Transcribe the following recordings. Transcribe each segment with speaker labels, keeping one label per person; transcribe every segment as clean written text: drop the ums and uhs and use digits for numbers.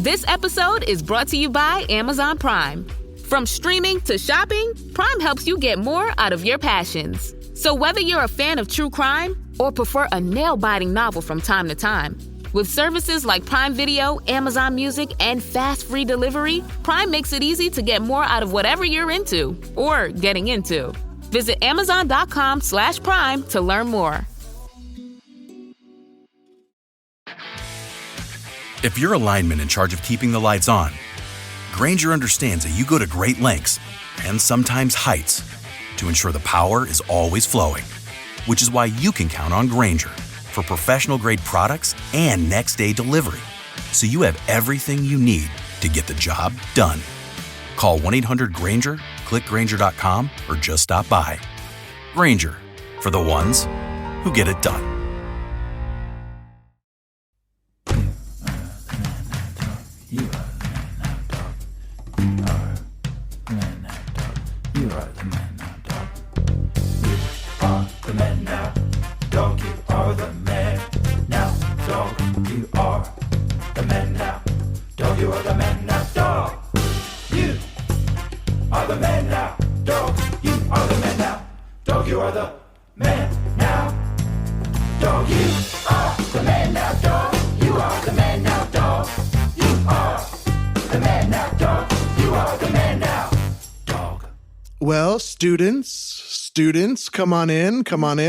Speaker 1: This episode is brought to you by Amazon Prime. From streaming to shopping, Prime helps you get more out of your passions. So whether you're a fan of true crime or prefer a nail-biting novel from time to time, with services like Prime Video, Amazon Music, and fast free delivery, Prime makes it easy to get more out of whatever you're into or getting into. Visit Amazon.com/Prime to learn more.
Speaker 2: If you're a lineman in charge of keeping the lights on, Grainger understands that you go to great lengths and sometimes heights to ensure the power is always flowing, which is why you can count on Grainger for professional-grade products and next-day delivery, so you have everything you need to get the job done. Call 1-800-GRAINGER, click Grainger.com, or just stop by. Grainger, for the ones who get it done.
Speaker 3: You are the man now, dog. You are the man now, dog. You are the man now, dog. You are the man now, dog. You are the man now, dog. You are the man now, dog. You are the man now, dog. You are the man now, dog. You are the man now, dog. You are the man now, dog. You are the man now, dog. You are the man now, dog.
Speaker 4: Well, students, come on in.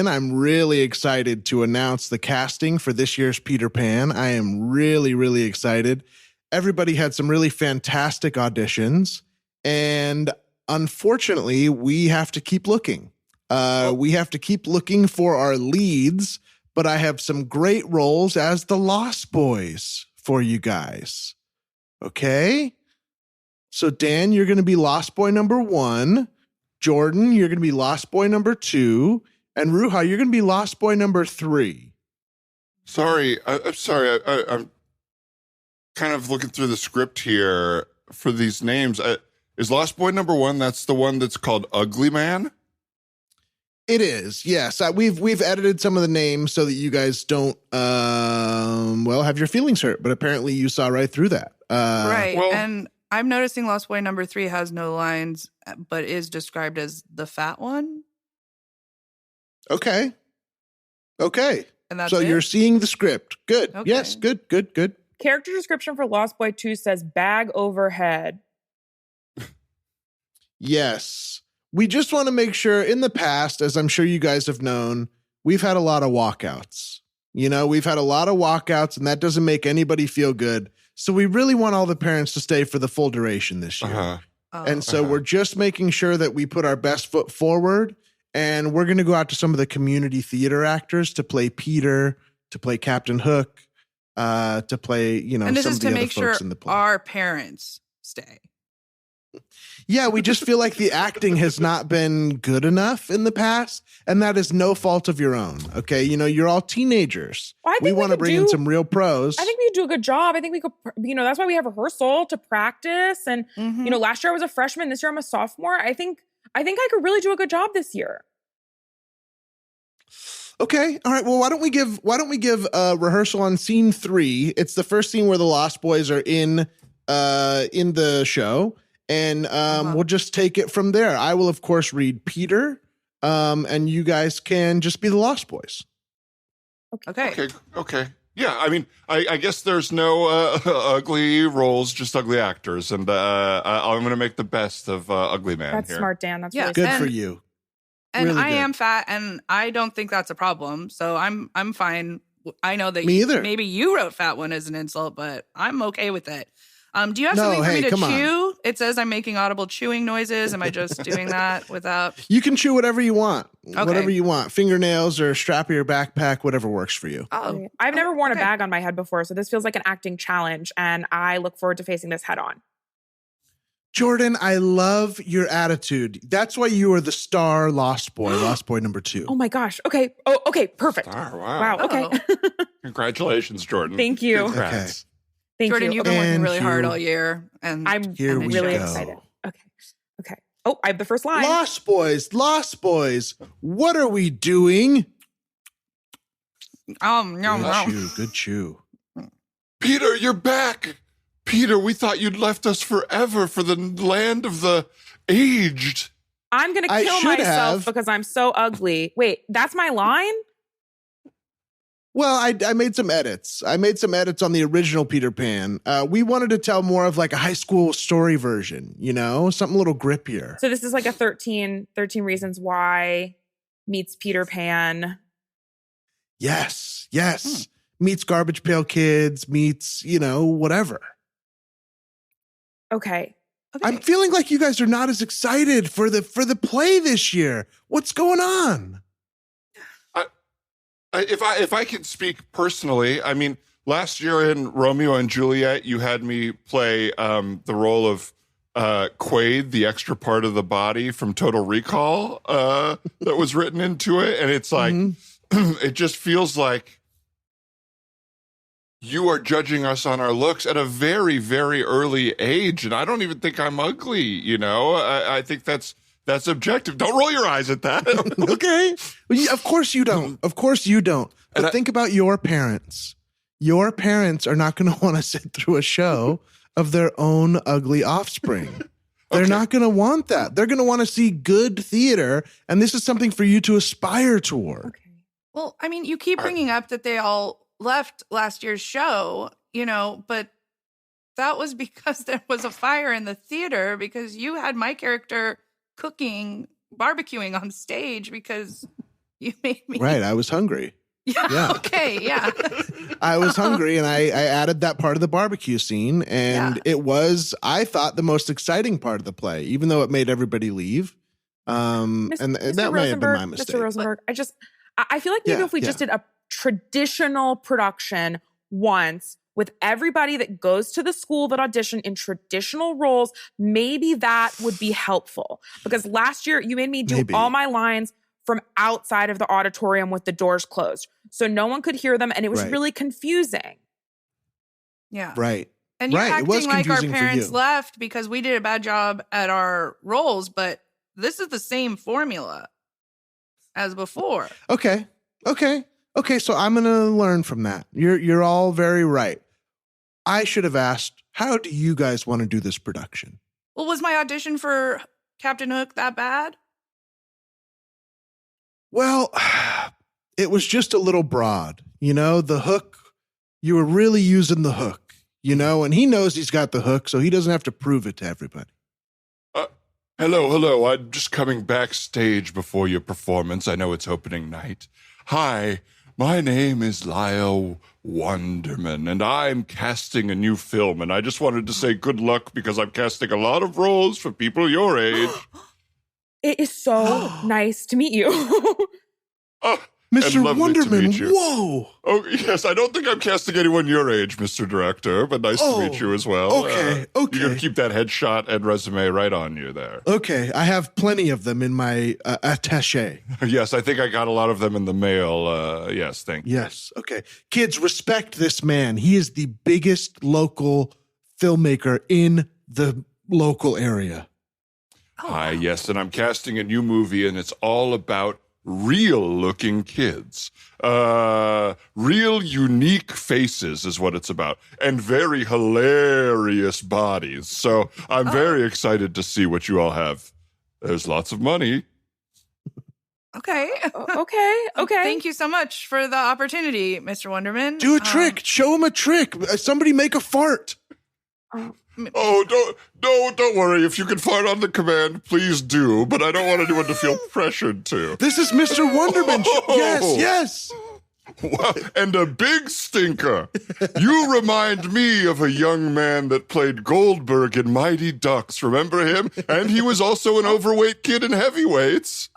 Speaker 4: I'm really excited to announce the casting for this year's Peter Pan. I am really, really excited. Everybody had some really fantastic auditions, and unfortunately, we have to keep looking. We have to keep looking for our leads, but I have some great roles as the Lost Boys for you guys. Okay? So, Dan, you're going to be Lost Boy number 1. Jordan, you're going to be Lost Boy number 2. And Ruha, you're going to be Lost Boy number 3.
Speaker 5: Sorry, I'm sorry. I'm kind of looking through the script here for these names. Is Lost Boy number 1? That's the one that's called Ugly Man?
Speaker 4: It is, yes. We've edited some of the names so that you guys don't, have your feelings hurt. But apparently you saw right through that.
Speaker 6: Right,
Speaker 5: well-
Speaker 6: and I'm noticing Lost Boy number 3 has no lines, but is described as the fat one.
Speaker 4: Okay.
Speaker 6: And that's
Speaker 4: So
Speaker 6: it?
Speaker 4: you're seeing the script. Good.
Speaker 6: Okay.
Speaker 4: Yes, good.
Speaker 7: Character description for Lost Boy 2 says bag overhead.
Speaker 4: Yes. We just want to make sure in the past, as I'm sure you guys have known, we've had a lot of walkouts. We've had a lot of walkouts, and that doesn't make anybody feel good. So we really want all the parents to stay for the full duration this year.
Speaker 5: Uh-huh.
Speaker 4: And so we're just making sure that we put our best foot forward, and we're going to go out to some of the community theater actors to play Peter, to play Captain Hook, to play,
Speaker 6: and this
Speaker 4: some
Speaker 6: is
Speaker 4: of the
Speaker 6: to
Speaker 4: other
Speaker 6: make sure
Speaker 4: folks in the play.
Speaker 6: our parents stay.
Speaker 4: Yeah, we just feel like the acting has not been good enough in the past, and that is no fault of your own. Okay, you're all teenagers.
Speaker 7: Well, I think
Speaker 4: we
Speaker 7: we
Speaker 4: want to
Speaker 7: could
Speaker 4: bring in
Speaker 7: do-
Speaker 4: some real pros.
Speaker 7: I think we could do a good job. I think we could, that's why we have rehearsal to practice. And,
Speaker 6: Mhm.
Speaker 7: Last year I was a freshman. This year I'm a sophomore. I think I could really do a good job this year.
Speaker 4: Okay, all right. Well, why don't we give a rehearsal on scene 3? It's the first scene where the Lost Boys are in the show. And we'll just take it from there. I will, of course, read Peter, and you guys can just be the Lost Boys.
Speaker 6: Okay.
Speaker 5: Okay. Yeah, I mean, I guess there's no ugly roles, just ugly actors. And I'm going to make the best of Ugly Man
Speaker 7: That's
Speaker 5: here.
Speaker 7: smart, Dan. That's
Speaker 6: Yeah,
Speaker 7: really
Speaker 4: Good
Speaker 7: smart.
Speaker 4: for you.
Speaker 6: And
Speaker 4: Really
Speaker 6: I
Speaker 4: good.
Speaker 6: am fat, and I don't think that's a problem. So I'm fine. I know that
Speaker 4: Me either.
Speaker 6: maybe you wrote fat one as an insult, but I'm okay with it. Do you have
Speaker 4: No,
Speaker 6: something for
Speaker 4: hey,
Speaker 6: me to
Speaker 4: come on.
Speaker 6: chew? It says I'm making audible chewing noises. Am I just doing that without?
Speaker 4: You can chew whatever you want.
Speaker 6: Okay.
Speaker 4: Whatever you want. Fingernails or strap of your backpack, whatever works for you.
Speaker 6: Oh,
Speaker 7: I've never worn
Speaker 6: okay.
Speaker 7: a bag on my head before, so this feels like an acting challenge, and I look forward to facing this head on.
Speaker 4: Jordan, I love your attitude. That's why you are the star Lost Boy, Lost Boy number 2.
Speaker 7: Oh my gosh. Okay. Oh, okay. Perfect.
Speaker 5: Oh, wow.
Speaker 7: Wow. Okay.
Speaker 6: Oh.
Speaker 5: Congratulations, Jordan.
Speaker 7: Thank you.
Speaker 5: Congrats.
Speaker 7: Thank
Speaker 6: Jordan,
Speaker 7: you.
Speaker 6: you've been working
Speaker 4: And
Speaker 6: really hard
Speaker 4: here-
Speaker 6: all year, and
Speaker 7: I'm
Speaker 4: Here
Speaker 6: and
Speaker 4: we
Speaker 7: really
Speaker 4: go.
Speaker 7: excited. Okay. Oh, I have the first line.
Speaker 4: Lost Boys, what are we doing?
Speaker 6: Yum,
Speaker 4: Good
Speaker 6: yum.
Speaker 4: chew, good chew.
Speaker 5: Peter, you're back. Peter, we thought you'd left us forever for the land of the aged.
Speaker 7: I'm going to
Speaker 4: I
Speaker 7: kill
Speaker 4: should
Speaker 7: myself
Speaker 4: have.
Speaker 7: because I'm so ugly. Wait, that's my line?
Speaker 4: Well, I made some edits. I made some edits on the original Peter Pan. We wanted to tell more of like a high school story version, you know, something a little grippier.
Speaker 7: So this is like a 13 Reasons Why meets Peter Pan.
Speaker 4: Yes. Meets Garbage Pail Kids, meets, you know, whatever.
Speaker 7: Okay.
Speaker 4: I'm feeling like you guys are not as excited for the play this year. What's going on?
Speaker 5: If I can speak personally, I mean, last year in Romeo and Juliet, you had me play the role of Quaid, the extra part of the body from Total Recall that was written into it. And it's like, it just feels like you are judging us on our looks at a very, very early age. And I don't even think I'm ugly, you know? I think that's objective. Don't roll your eyes at that.
Speaker 4: Okay. Of course you don't. Of course you don't. But think about your parents. Your parents are not going to want to sit through a show of their own ugly offspring. They're not going to want that. They're going to want to see good theater. And this is something for you to aspire toward.
Speaker 7: Okay.
Speaker 6: Well, I mean, you keep bringing up that they all left last year's show, you know, but that was because there was a fire in the theater because you had my character cooking, barbecuing on stage because you made me.
Speaker 4: Right. I was hungry.
Speaker 6: Yeah. Okay. Yeah.
Speaker 4: I was hungry and I added that part of the barbecue scene. And it was, I thought, the most exciting part of the play, even though it made everybody leave. And that may have been my mistake.
Speaker 7: Mr. Rosenberg, I feel like maybe if we just did a traditional production once with everybody that goes to the school that audition in traditional roles, maybe that would be helpful. Because last year you made me do all my lines from outside of the auditorium with the doors closed. So no one could hear them and it was really confusing.
Speaker 6: Yeah.
Speaker 4: Right.
Speaker 6: And you're acting like our
Speaker 4: confusing
Speaker 6: parents
Speaker 4: for you.
Speaker 6: left because we did a bad job at our roles, but this is the same formula as before.
Speaker 4: Okay. So I'm going to learn from that. You're all very right. I should have asked, how do you guys want to do this production?
Speaker 6: Well, was my audition for Captain Hook that bad?
Speaker 4: Well, it was just a little broad. You know, the hook, you were really using the hook, you know, and he knows he's got the hook, so he doesn't have to prove it to everybody.
Speaker 5: Hello. I'm just coming backstage before your performance. I know it's opening night. Hi, my name is Lyle Wonderman, and I'm casting a new film, and I just wanted to say good luck because I'm casting a lot of roles for people your age.
Speaker 7: It is so nice to meet you.
Speaker 4: Mr.
Speaker 5: lovely to
Speaker 4: Wonderman,
Speaker 5: meet you.
Speaker 4: whoa.
Speaker 5: Oh, yes, I don't think I'm casting anyone your age, Mr. Director, but nice to meet you as well.
Speaker 4: Okay.
Speaker 5: You're going to keep that headshot and resume right on you there.
Speaker 4: Okay, I have plenty of them in my attaché.
Speaker 5: Yes, I think I got a lot of them in the mail. Yes, thank you.
Speaker 4: Yes, okay. Kids, respect this man. He is the biggest local filmmaker in the local area.
Speaker 5: Hi, yes, and I'm casting a new movie, and it's all about real-looking kids. Real unique faces is what it's about, and very hilarious bodies. So I'm very excited to see what you all have. There's lots of money.
Speaker 6: Okay.
Speaker 7: Okay.
Speaker 6: Thank you so much for the opportunity, Mr. Wonderman.
Speaker 4: Do a trick. Show him a trick. Somebody make a fart.
Speaker 5: Oh, don't worry. If you can fart on the command, please do. But I don't want anyone to feel pressured to.
Speaker 4: This is Mr. Wonderman. Yes.
Speaker 5: Wow, and a big stinker. You remind me of a young man that played Goldberg in Mighty Ducks. Remember him? And he was also an overweight kid in Heavyweights.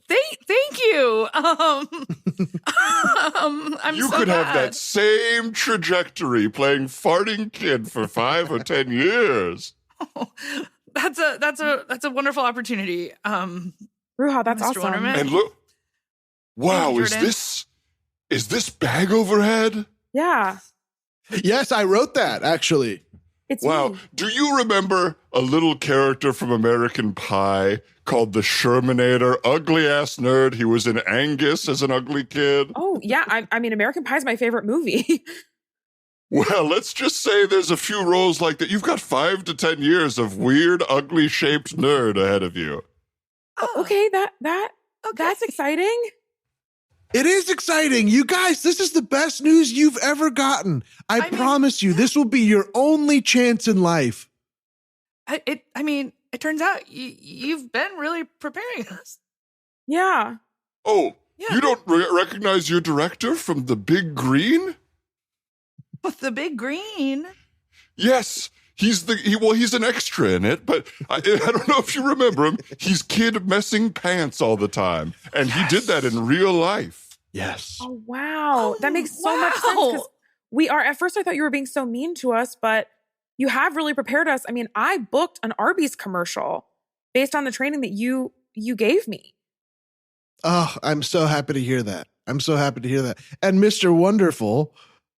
Speaker 6: Thank you. I'm
Speaker 5: you
Speaker 6: so
Speaker 5: could
Speaker 6: glad.
Speaker 5: have that same trajectory playing farting kid for 5 or 10 years.
Speaker 6: Oh, that's a wonderful opportunity.
Speaker 7: Ruha, that's
Speaker 6: Mr.
Speaker 7: awesome.
Speaker 6: Wonderman.
Speaker 5: And look, wow,
Speaker 6: Thank you,
Speaker 5: is
Speaker 6: Jordan.
Speaker 5: this bag overhead?
Speaker 7: Yeah.
Speaker 4: Yes, I wrote that, actually.
Speaker 7: It's
Speaker 5: Wow.
Speaker 7: me.
Speaker 5: Do you remember a little character from American Pie called the Shermanator? Ugly ass nerd. He was in Angus as an ugly kid.
Speaker 7: Oh, yeah. I mean, American Pie is my favorite movie.
Speaker 5: Well, let's just say there's a few roles like that. You've got 5 to 10 years of weird, ugly shaped nerd ahead of you.
Speaker 7: Okay, that's exciting.
Speaker 4: It is exciting. You guys, this is the best news you've ever gotten. I promise you, this will be your only chance in life.
Speaker 6: It turns out you've been really preparing us.
Speaker 7: Yeah.
Speaker 5: Oh,
Speaker 6: Yeah.
Speaker 5: you don't recognize your director from The Big Green?
Speaker 6: With the big green.
Speaker 5: Yes, he's an extra in it, but I don't know if you remember him. He's kid messing pants all the time, and he did that in real life.
Speaker 4: Yes.
Speaker 7: Oh, wow. That makes so much sense because at first I thought you were being so mean to us, but you have really prepared us. I mean, I booked an Arby's commercial based on the training that you gave me.
Speaker 4: Oh, I'm so happy to hear that. And Mr. Wonderful,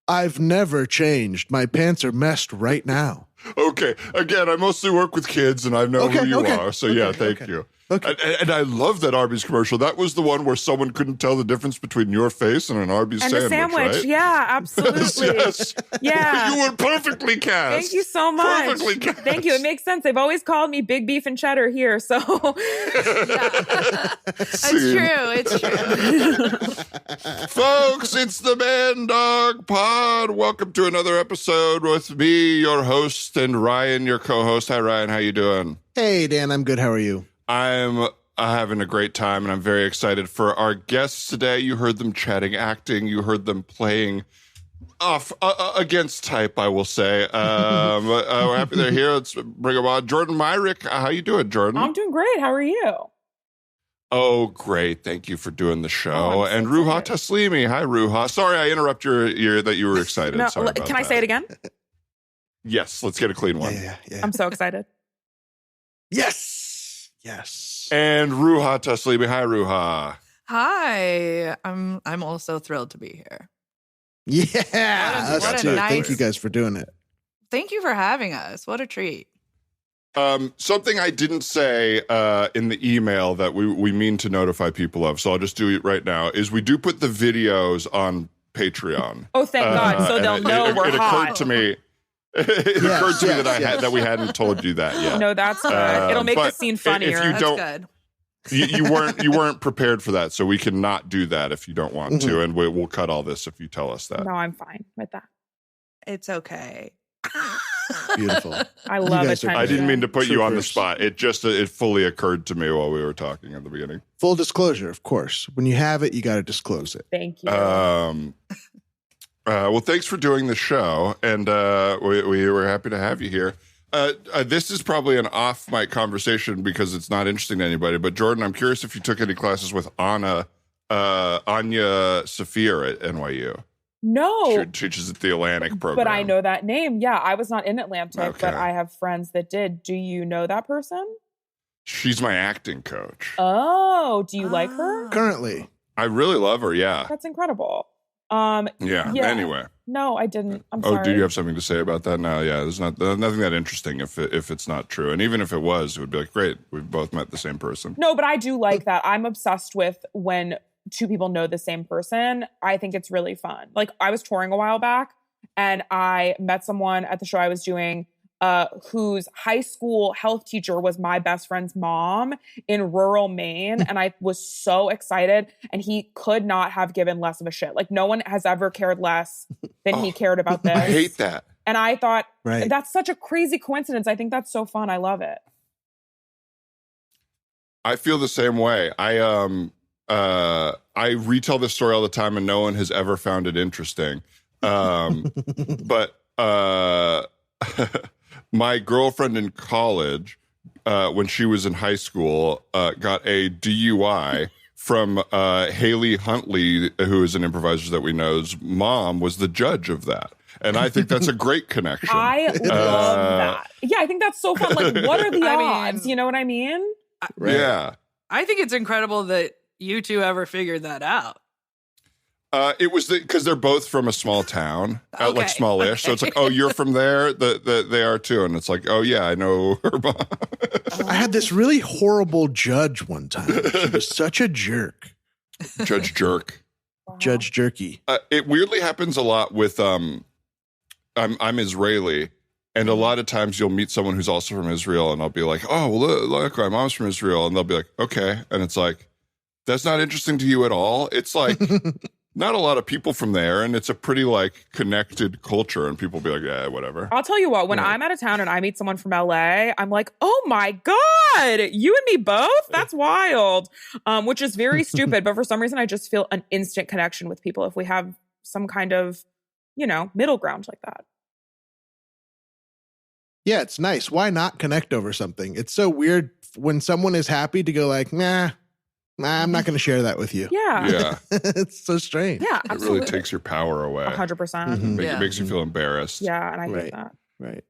Speaker 4: I've never changed. My pants are messed right now.
Speaker 5: Okay. Again, I mostly work with kids, and I know who you are. So, thank you.
Speaker 4: Okay.
Speaker 5: And I love that Arby's commercial. That was the one where someone couldn't tell the difference between your face and an Arby's
Speaker 7: and
Speaker 5: sandwich,
Speaker 7: the sandwich,
Speaker 5: right?
Speaker 7: Yeah, absolutely.
Speaker 5: Yes.
Speaker 7: Yeah.
Speaker 5: You were perfectly cast.
Speaker 7: Thank you so much.
Speaker 5: Perfectly cast.
Speaker 7: Thank you. It makes sense. They've always called me Big Beef and Cheddar here, so.
Speaker 6: It's true.
Speaker 5: Folks, it's the Man Dog Pod. Welcome to another episode with me, your host, and Ryan, your co-host. Hi, Ryan. How you doing?
Speaker 4: Hey, Dan. I'm good. How are you?
Speaker 5: I'm having a great time, and I'm very excited for our guests today. You heard them chatting, acting. You heard them playing off against type, I will say. We're happy they're here. Let's bring them on. Jordan Myrick, how you doing, Jordan?
Speaker 7: I'm doing great. How are you?
Speaker 5: Oh, great. Thank you for doing the show. And Ruha Taslimi. Hi, Ruha. Sorry, I interrupt your that you were excited.
Speaker 7: No,
Speaker 5: Sorry about
Speaker 7: can I
Speaker 5: that.
Speaker 7: say it again?
Speaker 5: Yes, let's get a clean one.
Speaker 4: Yeah.
Speaker 7: I'm so excited.
Speaker 4: Yes.
Speaker 5: And Ruha Taslimi. Hi, Ruha.
Speaker 6: Hi. I'm also thrilled to be here.
Speaker 4: Yeah.
Speaker 6: What
Speaker 4: Us
Speaker 6: a
Speaker 4: too.
Speaker 6: nice-
Speaker 4: Thank you guys for doing it.
Speaker 6: Thank you for having us. What a treat.
Speaker 5: Something I didn't say in the email that we mean to notify people of, so I'll just do it right now, is we do put the videos on Patreon.
Speaker 7: Oh, thank God. So they'll know we're hot.
Speaker 5: Occurred to me. It occurred to me that we hadn't told you that yet.
Speaker 7: No, that's good. It'll make the scene funnier.
Speaker 5: If you
Speaker 6: That's good.
Speaker 5: you weren't prepared for that, so we cannot do that if you don't want to, and we'll cut all this if you tell us that.
Speaker 7: No, I'm fine with that.
Speaker 6: It's okay.
Speaker 4: Beautiful.
Speaker 7: I love attention.
Speaker 5: I didn't mean to put you on the
Speaker 4: Troopers.
Speaker 5: spot. It fully occurred to me while we were talking at the beginning.
Speaker 4: Full disclosure, of course. When you have it, you got to disclose it.
Speaker 7: Thank you.
Speaker 5: Well, thanks for doing the show, and we were happy to have you here. This is probably an off-mic conversation because it's not interesting to anybody, but Jordan, I'm curious if you took any classes with Anya Safir at NYU.
Speaker 7: No.
Speaker 5: She teaches at the Atlantic program.
Speaker 7: But I know that name. Yeah, I was not in Atlantic,
Speaker 5: Okay.
Speaker 7: but I have friends that did. Do you know that person?
Speaker 5: She's my acting coach.
Speaker 7: Oh, do you like her?
Speaker 4: Currently.
Speaker 5: I really love her, yeah.
Speaker 7: That's incredible.
Speaker 5: Yeah, anyway.
Speaker 7: No, I didn't. I'm sorry.
Speaker 5: Oh, do you have something to say about that? No, yeah, there's nothing that interesting if it's not true. And even if it was, it would be like, great, we've both met the same person.
Speaker 7: No, but I do like that. I'm obsessed with when two people know the same person. I think it's really fun. Like, I was touring a while back and I met someone at the show I was doing whose high school health teacher was my best friend's mom in rural Maine. And I was so excited. And he could not have given less of a shit. Like, no one has ever cared less than he cared about this.
Speaker 5: I hate that.
Speaker 7: And I thought,
Speaker 4: Right.
Speaker 7: that's such a crazy coincidence. I think that's so fun. I love it.
Speaker 5: I feel the same way. I retell this story all the time and no one has ever found it interesting. But my girlfriend in college, when she was in high school, got a DUI from Haley Huntley, who is an improviser that we know's mom, was the judge of that. And I think that's a great connection.
Speaker 7: I love that. Yeah, I think that's so fun. Like, what are the odds? You know what I mean?
Speaker 4: Right.
Speaker 5: Yeah.
Speaker 6: I think it's incredible that you two ever figured that out.
Speaker 5: It was because they're both from a small town, like
Speaker 6: Okay,
Speaker 5: smallish. So it's like, oh, you're from there. They are too, and it's like, oh yeah, I know her mom.
Speaker 4: I had this really horrible judge one time. She was such a jerk.
Speaker 5: Judge Jerk.
Speaker 4: Judge Jerky.
Speaker 5: It weirdly happens a lot with I'm Israeli, and a lot of times you'll meet someone who's also from Israel, and I'll be like, oh, well, look, my mom's from Israel, and they'll be like, okay, and it's like, that's not interesting to you at all. It's like not a lot of people from there, and it's a pretty like connected culture, and people be like, yeah, whatever.
Speaker 7: I'll tell you what, when I'm out of town and I meet someone from LA, I'm like, oh my God, you and me both? That's wild. Which is very stupid. But for some reason, I just feel an instant connection with people if we have some kind of, middle ground like that.
Speaker 4: Yeah, it's nice. Why not connect over something? It's so weird when someone is happy to go like, nah, I'm not going to share that with you.
Speaker 7: Yeah.
Speaker 4: It's so strange.
Speaker 7: Yeah, absolutely.
Speaker 5: It really takes your power away.
Speaker 7: 100%.
Speaker 4: Mm-hmm.
Speaker 5: It makes you feel embarrassed.
Speaker 7: Yeah, and I hate that.
Speaker 4: Right.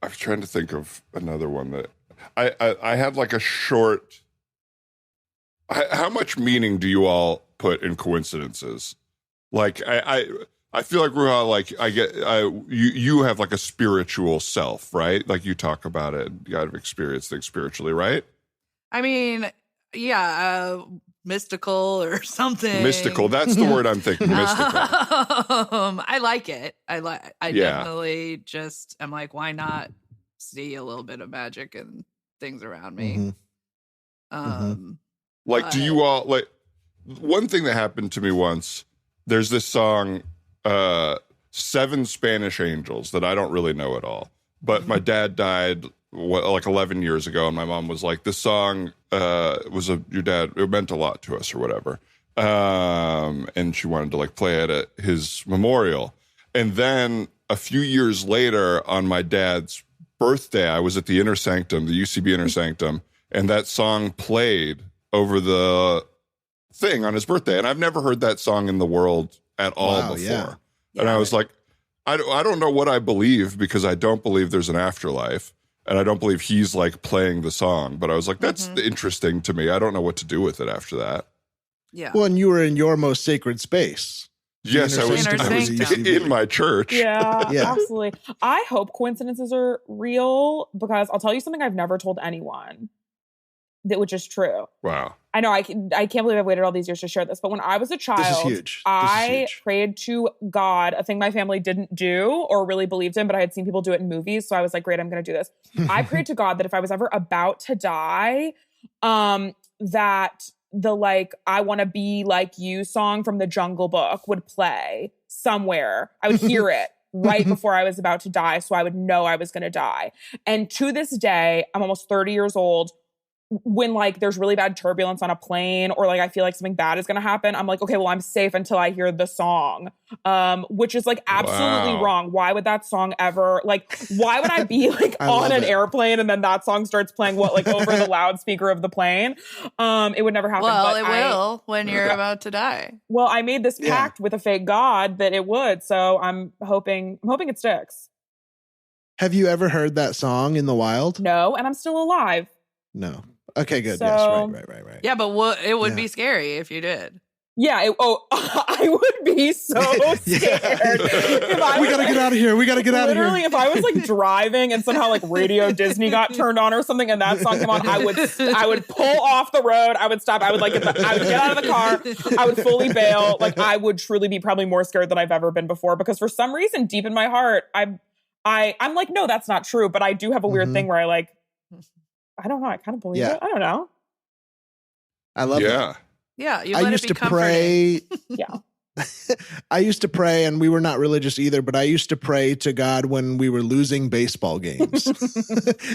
Speaker 5: I'm trying to think of another one that I had like a short. How much meaning do you all put in coincidences? Like I feel like Ruha, like you have like a spiritual self, right? Like you talk about it, you got to experience things spiritually, right?
Speaker 6: I mean, yeah, mystical or something.
Speaker 5: Mystical, that's the word I'm thinking. Mystical.
Speaker 6: I like it. I definitely just I'm like, why not see a little bit of magic and things around me?
Speaker 5: Like, do you all like? One thing that happened to me once. There's this song, Seven Spanish Angels, that I don't really know at all. But my dad died like 11 years ago, and my mom was like, "This song your dad. It meant a lot to us, or whatever." And she wanted to like play it at his memorial. And then a few years later, on my dad's birthday, I was at the Inner Sanctum, the UCB Inner Sanctum, and that song played over the thing on his birthday, and I've never heard that song in the world at all before.
Speaker 4: Yeah.
Speaker 5: And I was like, I don't know what I believe, because I don't believe there's an afterlife, and I don't believe he's like playing the song. But I was like, that's interesting to me. I don't know what to do with it after that.
Speaker 6: Yeah.
Speaker 4: Well, and you were in your most sacred space.
Speaker 5: Yes, I was in my church.
Speaker 7: Yeah, absolutely. I hope coincidences are real, because I'll tell you something I've never told anyone, which is true.
Speaker 5: Wow.
Speaker 7: I know I can't believe I've waited all these years to share this, but when I was a child,
Speaker 4: this is huge.
Speaker 7: I prayed to God, a thing my family didn't do or really believed in, but I had seen people do it in movies. So I was like, great, I'm going to do this. I prayed to God that if I was ever about to die, that the like, I want to be like you song from the Jungle Book would play somewhere. I would hear it right before I was about to die, so I would know I was going to die. And to this day, I'm almost 30 years old. When like there's really bad turbulence on a plane, or like I feel like something bad is going to happen, I'm like, okay, well, I'm safe until I hear the song, which is like absolutely wrong. Why would that song ever, like, why would I be like on an airplane and then that song starts playing over the loudspeaker of the plane? It would never happen.
Speaker 6: Well, it will when you're about to die.
Speaker 7: Well, I made this pact with a fake God that it would, so I'm hoping it sticks.
Speaker 4: Have you ever heard that song in the wild?
Speaker 7: No, and I'm still alive.
Speaker 4: No. Okay, good.
Speaker 7: So,
Speaker 4: yes, right.
Speaker 6: Yeah, but it would be scary if you did.
Speaker 7: Yeah. I would be so scared.
Speaker 4: We got to get out of here.
Speaker 7: Literally, if I was like driving and somehow like Radio Disney got turned on or something and that song came on, I would pull off the road. I would stop. I would get out of the car. I would fully bail. Like I would truly be probably more scared than I've ever been before, because for some reason, deep in my heart, I'm like, no, that's not true. But I do have a weird thing where I don't know. I kind of believe it. I don't know.
Speaker 4: I love it.
Speaker 6: Yeah.
Speaker 4: I used to pray.
Speaker 7: Yeah.
Speaker 4: I used to pray, and we were not religious either, but I used to pray to God when we were losing baseball games.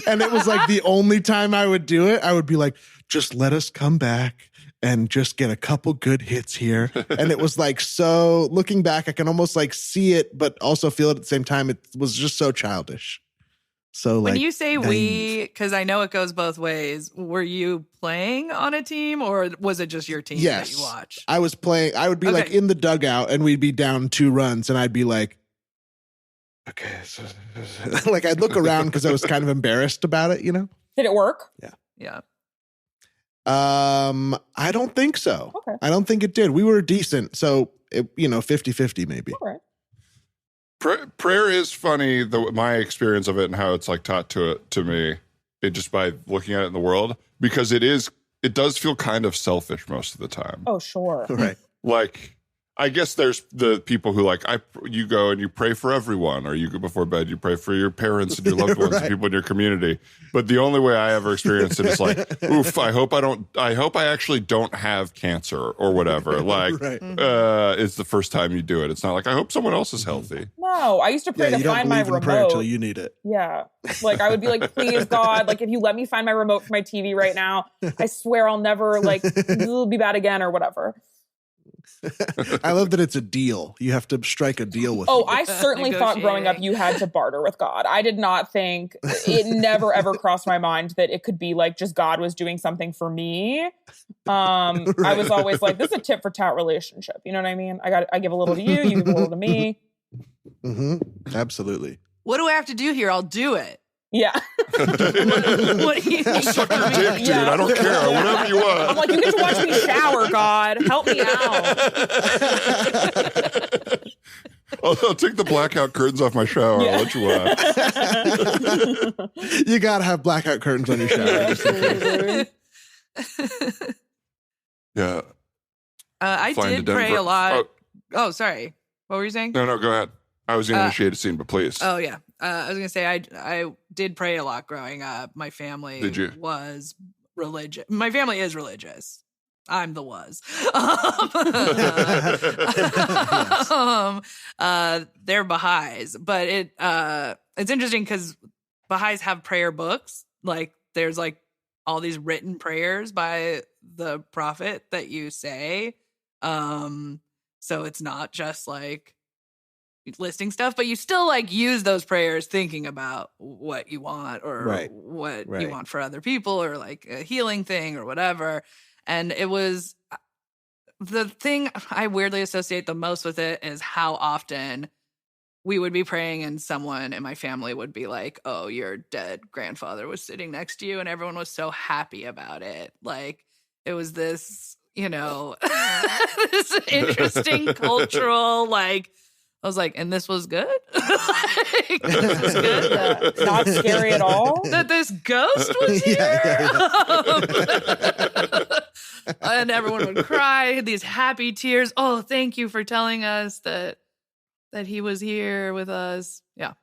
Speaker 4: And it was like the only time I would do it. I would be like, just let us come back and just get a couple good hits here. And it was like, so looking back, I can almost like see it, but also feel it at the same time. It was just so childish. So
Speaker 6: when you say we, because I know it goes both ways, were you playing on a team, or was it just your team that you watched?
Speaker 4: I was playing. I would be like in the dugout, and we'd be down 2 runs, and I'd be like, okay. Like I'd look around because I was kind of embarrassed about it,
Speaker 7: Did it work?
Speaker 6: Yeah.
Speaker 4: I don't think so.
Speaker 7: Okay.
Speaker 4: I don't think it did. We were decent. So, 50-50 maybe.
Speaker 7: All right.
Speaker 5: Prayer is funny, my experience of it and how it's like taught to me just by looking at it in the world, because it does feel kind of selfish most of the time.
Speaker 7: Oh, sure.
Speaker 4: Right.
Speaker 5: Like I guess there's the people who like you go and you pray for everyone, or you go before bed, you pray for your parents and your loved ones and people in your community. But the only way I ever experienced it is like, oof, I hope I actually don't have cancer or whatever. Like, it's the first time you do it. It's not like, I hope someone else is healthy.
Speaker 7: No, I used to pray to find my remote.
Speaker 4: Prayer until you need it.
Speaker 7: Yeah. Like I would be like, please God, like if you let me find my remote for my TV right now, I swear I'll never like it'll be bad again or whatever.
Speaker 4: I love that it's a deal. You have to strike a deal with
Speaker 7: him. I certainly thought growing up you had to barter with God. I did not think, it never ever crossed my mind that it could be like just God was doing something for me. I was always like, this is a tit for tat relationship. You know what I mean? I give a little to you, you give a little to me.
Speaker 4: Mm-hmm. Absolutely.
Speaker 6: What do I have to do here? I'll do it.
Speaker 7: Yeah.
Speaker 6: What do you
Speaker 5: I'll suck your dick, dude. I don't care. Whatever you want.
Speaker 7: I'm like, you get to watch me shower, God. Help me out.
Speaker 5: I'll take the blackout curtains off my shower. I'll let you watch.
Speaker 4: You got to have blackout curtains on your shower.
Speaker 5: Yeah.
Speaker 6: I did pray a lot. Oh, sorry. What were you saying?
Speaker 5: No, go ahead. I was going to initiate a scene, but please.
Speaker 6: Oh, yeah. I was going to say I did pray a lot growing up. My family was religious. My family is religious. I'm the was. They're Baha'is. But it's interesting because Baha'is have prayer books. Like there's like all these written prayers by the prophet that you say. So it's not just like listing stuff, but you still like use those prayers thinking about what you want or what you want for other people or like a healing thing or whatever. And it was the thing I weirdly associate the most with it is how often we would be praying and someone in my family would be like, oh, your dead grandfather was sitting next to you. And everyone was so happy about it. Like it was this, this interesting cultural, like, I was like, and this was good? Like, this was good?
Speaker 7: Not scary at all?
Speaker 6: That this ghost was here? And everyone would cry, these happy tears. Oh, thank you for telling us that he was here with us. Yeah.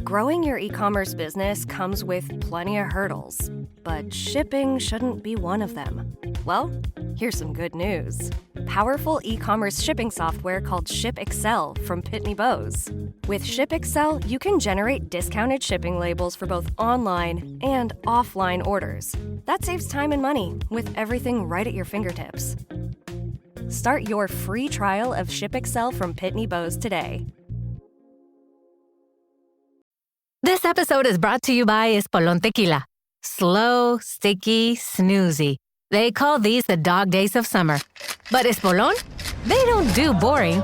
Speaker 8: Growing your e-commerce business comes with plenty of hurdles, but shipping shouldn't be one of them. Well, here's some good news. Powerful e-commerce shipping software called ShipExcel from Pitney Bowes. With ShipExcel, you can generate discounted shipping labels for both online and offline orders. That saves time and money with everything right at your fingertips. Start your free trial of ShipExcel from Pitney Bowes today.
Speaker 9: This episode is brought to you by Espolón Tequila. Slow, sticky, snoozy. They call these the dog days of summer. But Espolón? They don't do boring.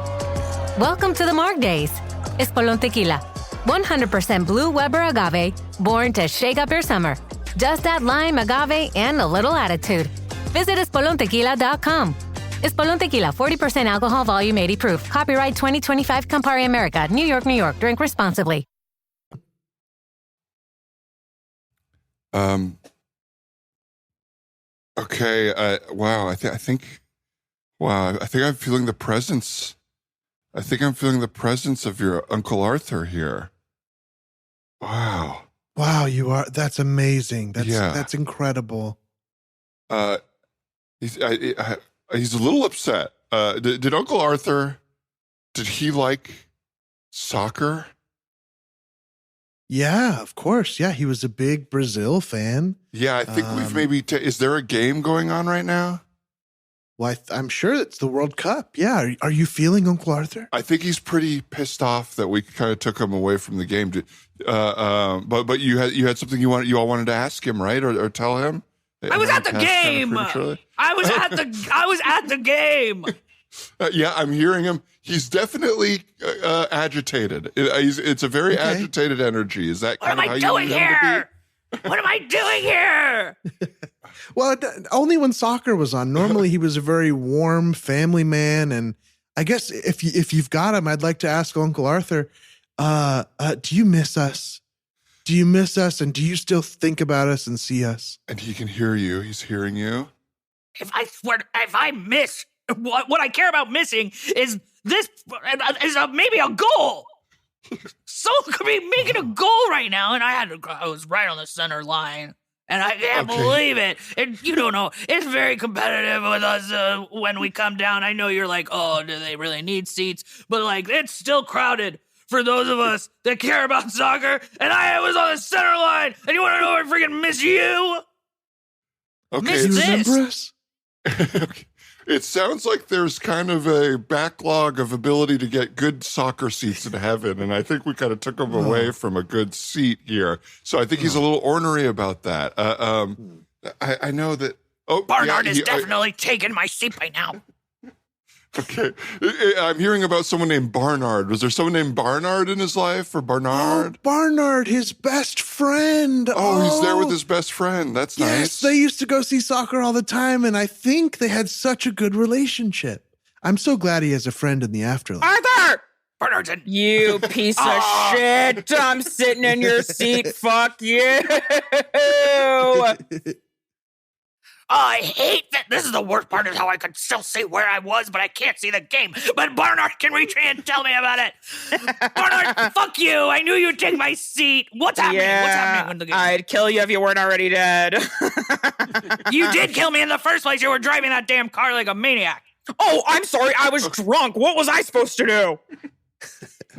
Speaker 9: Welcome to the Marg Days. Espolón Tequila. 100% blue Weber agave, born to shake up your summer. Just add lime, agave, and a little attitude. Visit espolontequila.com. Espolón Tequila, 40% alcohol, volume 80 proof. Copyright 2025 Campari America, New York, New York. Drink responsibly.
Speaker 5: Okay. Wow. I think I'm feeling the presence. I think I'm feeling the presence of your Uncle Arthur here. Wow.
Speaker 4: Wow, you are. That's amazing. That's incredible.
Speaker 5: He's a little upset. Did Uncle Arthur? Did he like soccer?
Speaker 4: Yeah, of course. Yeah, he was a big Brazil fan.
Speaker 5: Yeah, I think we've maybe... is there a game going on right now?
Speaker 4: Well, I'm sure it's the World Cup. Yeah. Are you feeling Uncle Arthur?
Speaker 5: I think he's pretty pissed off that we kind of took him away from the game. But you had something you all wanted to ask him, right? Or tell him?
Speaker 6: I was at the game. I was at the game.
Speaker 5: Yeah, I'm hearing him. He's definitely agitated. It's a very agitated energy. Is that kind of how you need him to be?
Speaker 6: What am I doing here?
Speaker 4: Well, only when soccer was on. Normally, he was a very warm family man, and I guess if you've got him, I'd like to ask Uncle Arthur, do you miss us? Do you miss us, and do you still think about us and see us?
Speaker 5: And he can hear you. He's hearing you.
Speaker 6: If I miss
Speaker 10: What I care about missing is this, maybe a goal. Someone could be making a goal right now, and I was right on the center line. And I can't believe it. And you don't know. It's very competitive with us when we come down. I know you're like, oh, do they really need seats? But, like, it's still crowded for those of us that care about soccer. And I was on the center line. And you want to know I freaking miss you?
Speaker 5: Okay.
Speaker 10: Miss
Speaker 4: You
Speaker 10: this.
Speaker 4: remember us?
Speaker 5: Okay. It sounds like there's kind of a backlog of ability to get good soccer seats in heaven, and I think we kind of took him away from a good seat here. So I think he's a little ornery about that. I know that. Oh,
Speaker 10: Barnard has definitely taken my seat by now.
Speaker 5: Okay. I'm hearing about someone named Barnard. Was there someone named Barnard in his life, or Barnard?
Speaker 4: Oh, Barnard, his best friend.
Speaker 5: Oh, he's there with his best friend. That's
Speaker 4: yes,
Speaker 5: nice.
Speaker 4: They used to go see soccer all the time, and I think they had such a good relationship. I'm so glad he has a friend in the afterlife.
Speaker 7: Arthur!
Speaker 10: Barnard's in.
Speaker 7: You piece of shit. I'm sitting in your seat. Fuck you.
Speaker 10: I hate that. This is the worst part is how I could still see where I was, but I can't see the game. But Barnard can reach me and tell me about it. Barnard, fuck you. I knew you'd take my seat. What's happening?
Speaker 7: Yeah,
Speaker 10: What's happening with the game?
Speaker 7: I'd kill you if you weren't already dead.
Speaker 10: You did kill me in the first place. You were driving that damn car like a maniac.
Speaker 7: Oh, I'm sorry. I was drunk. What was I supposed to do?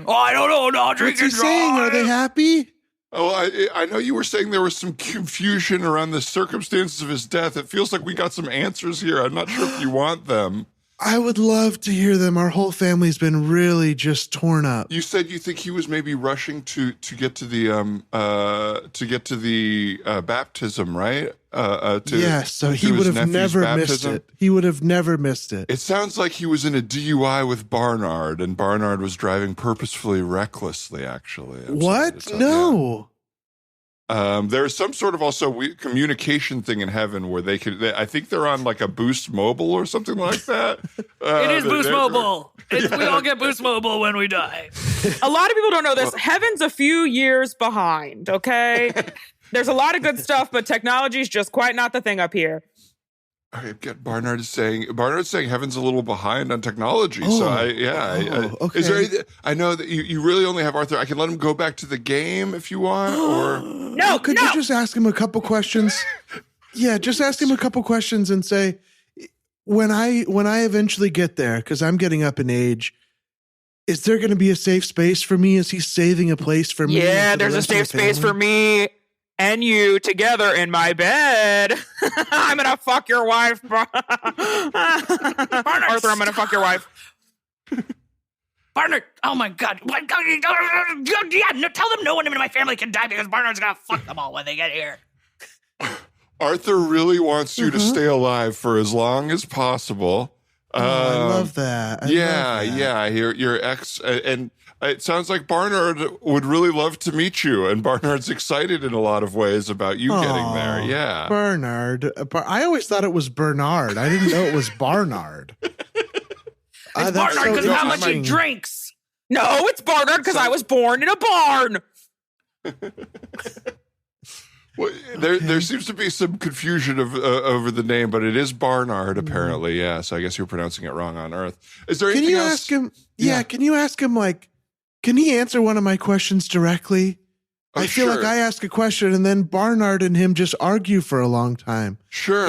Speaker 10: Oh, I don't know. No,
Speaker 4: What's he saying? Are they happy?
Speaker 5: Oh, I know you were saying there was some confusion around the circumstances of his death. It feels like we got some answers here. I'm not sure if you want them.
Speaker 4: I would love to hear them. Our whole family's been really just torn up.
Speaker 5: You said you think he was maybe rushing to get to the baptism, right?
Speaker 4: Yes, so he would have never missed it. He would have never missed it.
Speaker 5: It sounds like he was in a DUI with Barnard, and Barnard was driving purposefully recklessly, actually.
Speaker 4: What? No.
Speaker 5: There's some sort of also communication thing in heaven where I think they're on like a Boost Mobile or something like that.
Speaker 10: It is Boost Mobile. We all get Boost Mobile when we die.
Speaker 7: A lot of people don't know this. Heaven's a few years behind, okay? There's a lot of good stuff, but technology's just quite not the thing up here.
Speaker 5: I get Barnard's saying heaven's a little behind on technology. Okay. Is there anything, I know that you really only have Arthur. I can let him go back to the game if you want, or
Speaker 7: no.
Speaker 4: Could you just ask him a couple questions? Yeah, just ask him a couple questions and say, when I eventually get there, because I'm getting up in age, is there going to be a safe space for me? Is he saving a place for me?
Speaker 7: Yeah, there's a safe space for me and you together in my bed. I'm gonna fuck your wife. Arthur, I'm gonna fuck your wife.
Speaker 10: Barnard, oh my God. Yeah, no, tell them no one in my family can die because Barnard's gonna fuck them all when they get here.
Speaker 5: Arthur really wants you to stay alive for as long as possible.
Speaker 4: I love that.
Speaker 5: Yeah. Your ex, and it sounds like Barnard would really love to meet you, and Barnard's excited in a lot of ways about you getting there. Yeah,
Speaker 4: Bernard. I always thought it was Bernard. I didn't know it was Barnard.
Speaker 10: It's Barnard because of how much he drinks.
Speaker 7: No, it's Barnard because I was born in a barn.
Speaker 5: Well, there seems to be some confusion over the name, but it is Barnard apparently. Yeah, so I guess you're pronouncing it wrong on Earth. Is there anything else?
Speaker 4: Can you ask him? Yeah, can you ask him can he answer one of my questions directly? I feel like I ask a question and then Barnard and him just argue for a long time.
Speaker 5: Sure.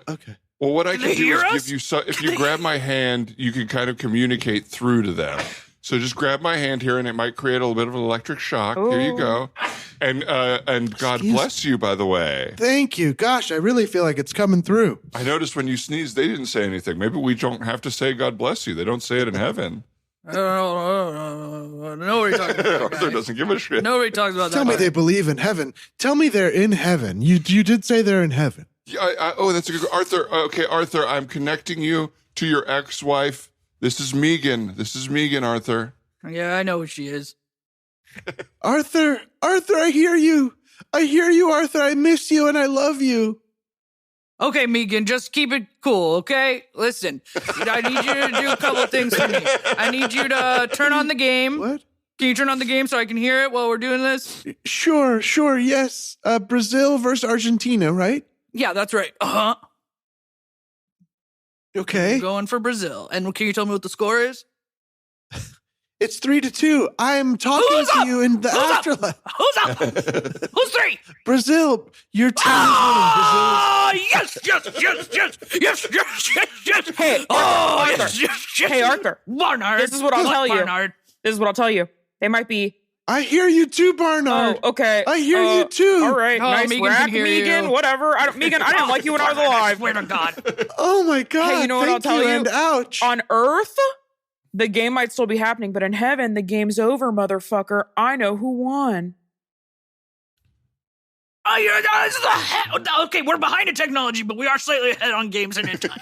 Speaker 4: Okay.
Speaker 5: Well, what I can do is give you if you grab my hand, you can kind of communicate through to them. So just grab my hand here, and it might create a little bit of an electric shock. Ooh. Here you go. And God bless you, by the way.
Speaker 4: Thank you. Gosh, I really feel like it's coming through.
Speaker 5: I noticed when you sneezed, they didn't say anything. Maybe we don't have to say God bless you. They don't say it in heaven.
Speaker 10: Nobody talks about that.
Speaker 5: Arthur doesn't give a shit.
Speaker 10: Nobody talks about that.
Speaker 4: Tell me they believe in heaven. Tell me they're in heaven. You did say they're in heaven.
Speaker 5: Yeah, that's a good Arthur. Okay, Arthur, I'm connecting you to your ex-wife. This is Megan, Arthur.
Speaker 10: Yeah, I know who she is.
Speaker 4: Arthur, I hear you. Arthur. I miss you and I love you.
Speaker 10: Okay, Megan, just keep it cool, okay? Listen, I need you to do a couple things for me. I need you to turn on the game.
Speaker 4: What?
Speaker 10: Can you turn on the game so I can hear it while we're doing this?
Speaker 4: Sure, yes. Brazil versus Argentina, right?
Speaker 10: Yeah, that's right. Uh-huh.
Speaker 4: Okay.
Speaker 10: I'm going for Brazil. And can you tell me what the score is?
Speaker 4: It's 3-2. I'm talking to you in the afterlife.
Speaker 10: Who's up? Who's 3?
Speaker 4: Brazil, your team is winning.
Speaker 10: Oh, yes.
Speaker 7: Hey, Arthur. Hey, Arthur.
Speaker 10: Barnard.
Speaker 7: This is what I'll tell you.
Speaker 10: Barnard.
Speaker 7: This is what I'll tell you. They might be.
Speaker 4: I hear you too, Barnard.
Speaker 7: Oh, okay.
Speaker 4: I hear you too.
Speaker 7: All right.
Speaker 10: Oh,
Speaker 7: Nice
Speaker 10: Megan
Speaker 7: rack,
Speaker 10: can hear
Speaker 7: Megan.
Speaker 10: you.
Speaker 7: Whatever. Megan, I didn't like you when I was alive.
Speaker 10: I swear to God.
Speaker 4: Oh my God.
Speaker 7: Hey, you know what I'll tell you?
Speaker 4: And ouch.
Speaker 7: On Earth, the game might still be happening, but in heaven, the game's over, motherfucker. I know who won.
Speaker 10: Okay, we're behind in technology, but we are slightly ahead on games and in time.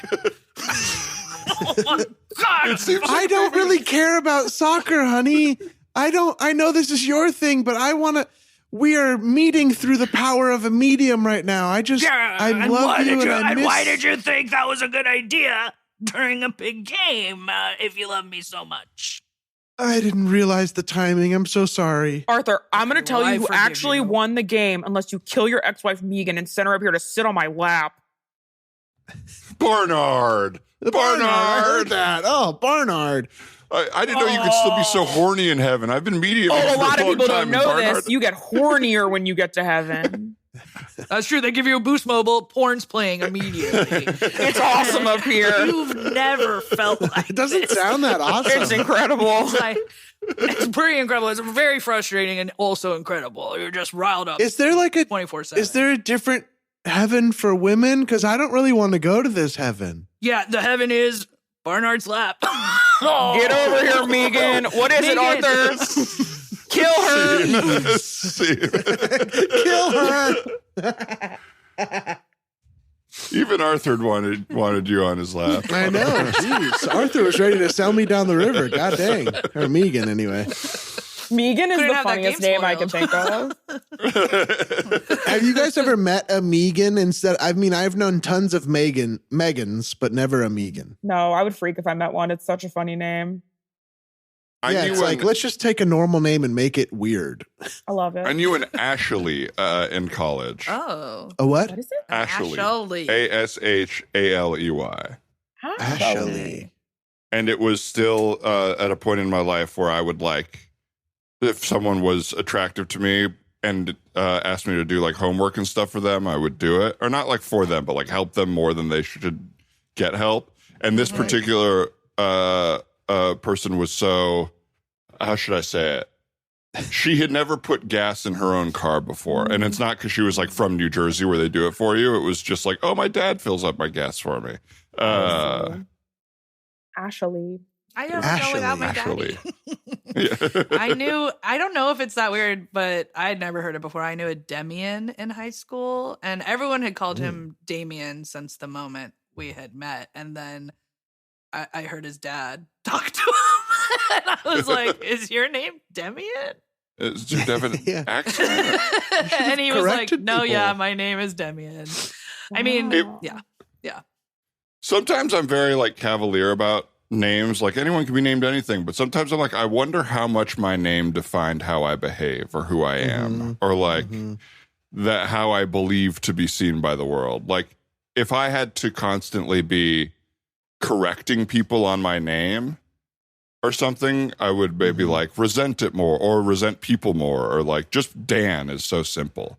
Speaker 10: Oh my God!
Speaker 4: I don't really care about soccer, honey. I know this is your thing, but we are meeting through the power of a medium right now. I love you and I miss.
Speaker 10: Why did you think that was a good idea during a big game if you love me so much?
Speaker 4: I didn't realize the timing. I'm so sorry.
Speaker 7: Arthur, I'm going to tell you who
Speaker 10: forgive
Speaker 7: actually
Speaker 10: you.
Speaker 7: won the game unless you kill your ex-wife, Megan, and send her up here to sit on my lap.
Speaker 5: Barnard.
Speaker 4: I heard that. Oh, Barnard.
Speaker 5: I didn't know you could still be so horny in heaven. I've been mediating
Speaker 7: Oh, a
Speaker 5: for
Speaker 7: lot
Speaker 5: a
Speaker 7: of
Speaker 5: long
Speaker 7: people
Speaker 5: time,
Speaker 7: don't know
Speaker 5: Barnard.
Speaker 7: this. You get hornier when you get to heaven.
Speaker 10: That's true. They give you a Boost Mobile. Porn's playing immediately.
Speaker 7: It's awesome up here.
Speaker 10: You've never felt like
Speaker 4: It doesn't sound that awesome.
Speaker 7: It's incredible.
Speaker 10: It's pretty incredible. It's very frustrating and also incredible. You're just riled up.
Speaker 4: Is there like a
Speaker 10: 24/7?
Speaker 4: Is there a different heaven for women? Because I don't really want to go to this heaven.
Speaker 10: Yeah, the heaven is Barnard's lap.
Speaker 7: Get over here, Megan. What is it,
Speaker 10: Megan.
Speaker 7: Arthur? Kill her.
Speaker 4: Kill her.
Speaker 5: Even Arthur wanted you on his lap.
Speaker 4: I know. Jeez. Arthur was ready to sell me down the river. God dang. Or Megan, anyway.
Speaker 7: Megan is
Speaker 10: Couldn't
Speaker 7: the
Speaker 10: have that
Speaker 7: funniest
Speaker 10: game
Speaker 7: name I can think of.
Speaker 4: Have you guys ever met a Megan instead? I mean, I've known tons of Megans, but never a Megan.
Speaker 7: No, I would freak if I met one. It's such a funny name.
Speaker 4: Yeah, it's like, let's just take a normal name and make it weird.
Speaker 7: I love it.
Speaker 5: I knew an Ashley in college.
Speaker 6: Oh.
Speaker 4: A what?
Speaker 7: What is it?
Speaker 5: Ashley.
Speaker 6: Ashley.
Speaker 5: Ashley.
Speaker 4: Ashley.
Speaker 5: And it was still at a point in my life where I would like, if someone was attractive to me and asked me to do like homework and stuff for them, I would do it. Or not like for them, but like help them more than they should get help. And this particular person was so, how should I say it? She had never put gas in her own car before. And it's not because she was like from New Jersey where they do it for you. It was just like, oh, my dad fills up my gas for me.
Speaker 7: Ashley.
Speaker 6: I never go without my daddy.
Speaker 5: Yeah.
Speaker 6: I don't know if it's that weird, but I had never heard it before. I knew a Demian in high school, and everyone had called him Damien since the moment we had met. And then I heard his dad talk to him, and I was like, is your name Demian?
Speaker 5: Is your Devin accent?
Speaker 6: And he was like,
Speaker 4: corrected
Speaker 6: no,
Speaker 4: people.
Speaker 6: yeah, my name is Demian. I mean, yeah.
Speaker 5: Sometimes I'm very like cavalier about names. Like anyone can be named anything, but sometimes I'm like, I wonder how much my name defined how I behave or who I am, or like that how I believe to be seen by the world. Like if I had to constantly be correcting people on my name or something, I would maybe like resent it more or resent people more, or like just Dan is so simple.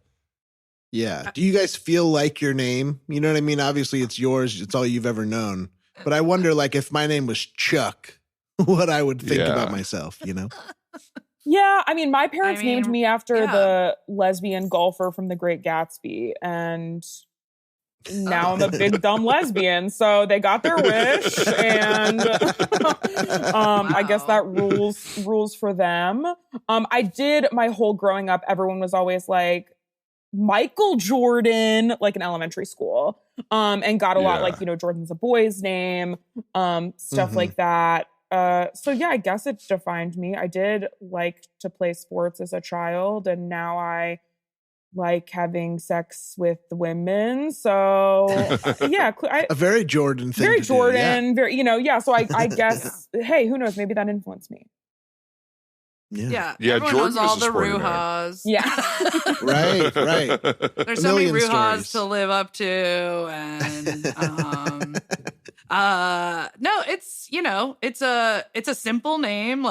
Speaker 4: Yeah. Do you guys feel like your name? You know what I mean? Obviously, it's yours. It's all you've ever known. But I wonder, like, if my name was Chuck, what I would think about myself, you know?
Speaker 7: Yeah, I mean, my parents
Speaker 6: I mean,
Speaker 7: named me after
Speaker 6: yeah.
Speaker 7: the lesbian golfer from The Great Gatsby, and now I'm a big dumb lesbian. So they got their wish, and I guess that rules for them. I did my whole growing up. Everyone was always like Michael Jordan, like in elementary school, and got a lot like, you know, Jordan's a boy's name, stuff like that. So yeah, I guess it defined me. I did like to play sports as a child, and now I like having sex with women. So yeah,
Speaker 4: A very Jordan thing.
Speaker 7: very
Speaker 4: to do,
Speaker 7: Jordan, very, you know, yeah. So I guess, hey, who knows? Maybe that influenced me.
Speaker 4: Yeah.
Speaker 5: Yeah,
Speaker 6: everyone
Speaker 5: Jordan
Speaker 6: knows all
Speaker 5: is a
Speaker 6: the
Speaker 5: sporty name.
Speaker 6: Ruhas.
Speaker 7: Yeah.
Speaker 4: Right.
Speaker 6: There's so many
Speaker 4: Million
Speaker 6: Ruhas
Speaker 4: stories.
Speaker 6: to live up to, and No, it's, it's a simple name,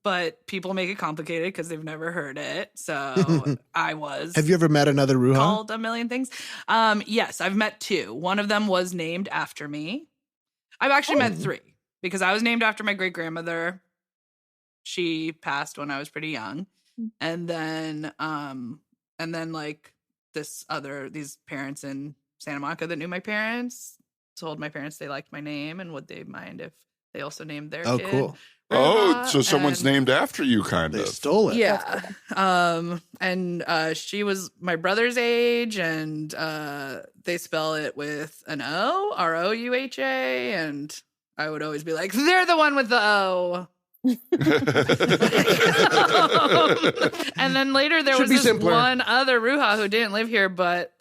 Speaker 6: but people make it complicated because they've never heard it. So I was.
Speaker 4: Have you ever met another Ruha?
Speaker 6: Called a million things. Yes, I've met 2. One of them was named after me. I've actually met 3 because I was named after my great grandmother. She passed when I was pretty young. And then like these parents in Santa Monica that knew my parents told my parents they liked my name and would they mind if they also named their kid.
Speaker 4: Cool.
Speaker 5: So someone's named after you, kind of.
Speaker 4: They stole it.
Speaker 6: Yeah. And she was my brother's age, and they spell it with an O, Rouha, and I would always be like, they're the one with the O. And then later there was this one other Ruha who didn't live here, but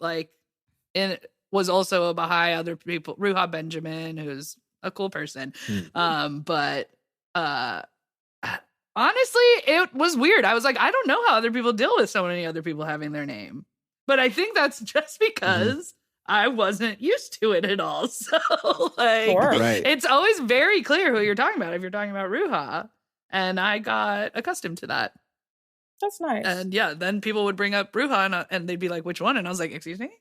Speaker 6: was also a Baha'i. Other people, Ruha Benjamin, who's a cool person. But honestly, it was weird. I was like, I don't know how other people deal with so many other people having their name, but I think that's just because I wasn't used to it at all. So it's always very clear who you're talking about if you're talking about Ruha. And I got accustomed to that.
Speaker 7: That's nice.
Speaker 6: And yeah, then people would bring up Ruha and they'd be like, which one? And I was like, excuse me?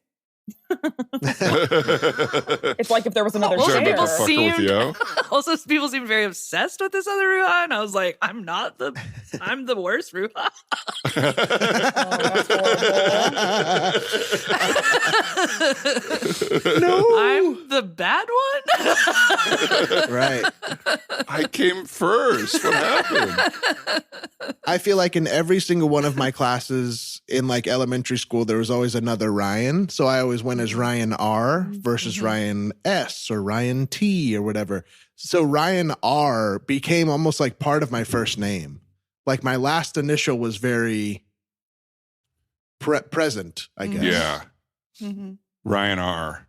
Speaker 7: It's like if there was another
Speaker 6: people seemed very obsessed with this other Ruha, and I was like, I'm the worst Ruha. No, I'm the bad one.
Speaker 4: Right.
Speaker 5: I came first. What happened?
Speaker 4: I feel like in every single one of my classes in elementary school, there was always another Ryan. So I always went as Ryan R versus Ryan S or Ryan T or whatever. So Ryan R became almost like part of my first name. Like my last initial was very present, I guess.
Speaker 5: Yeah. Ryan R.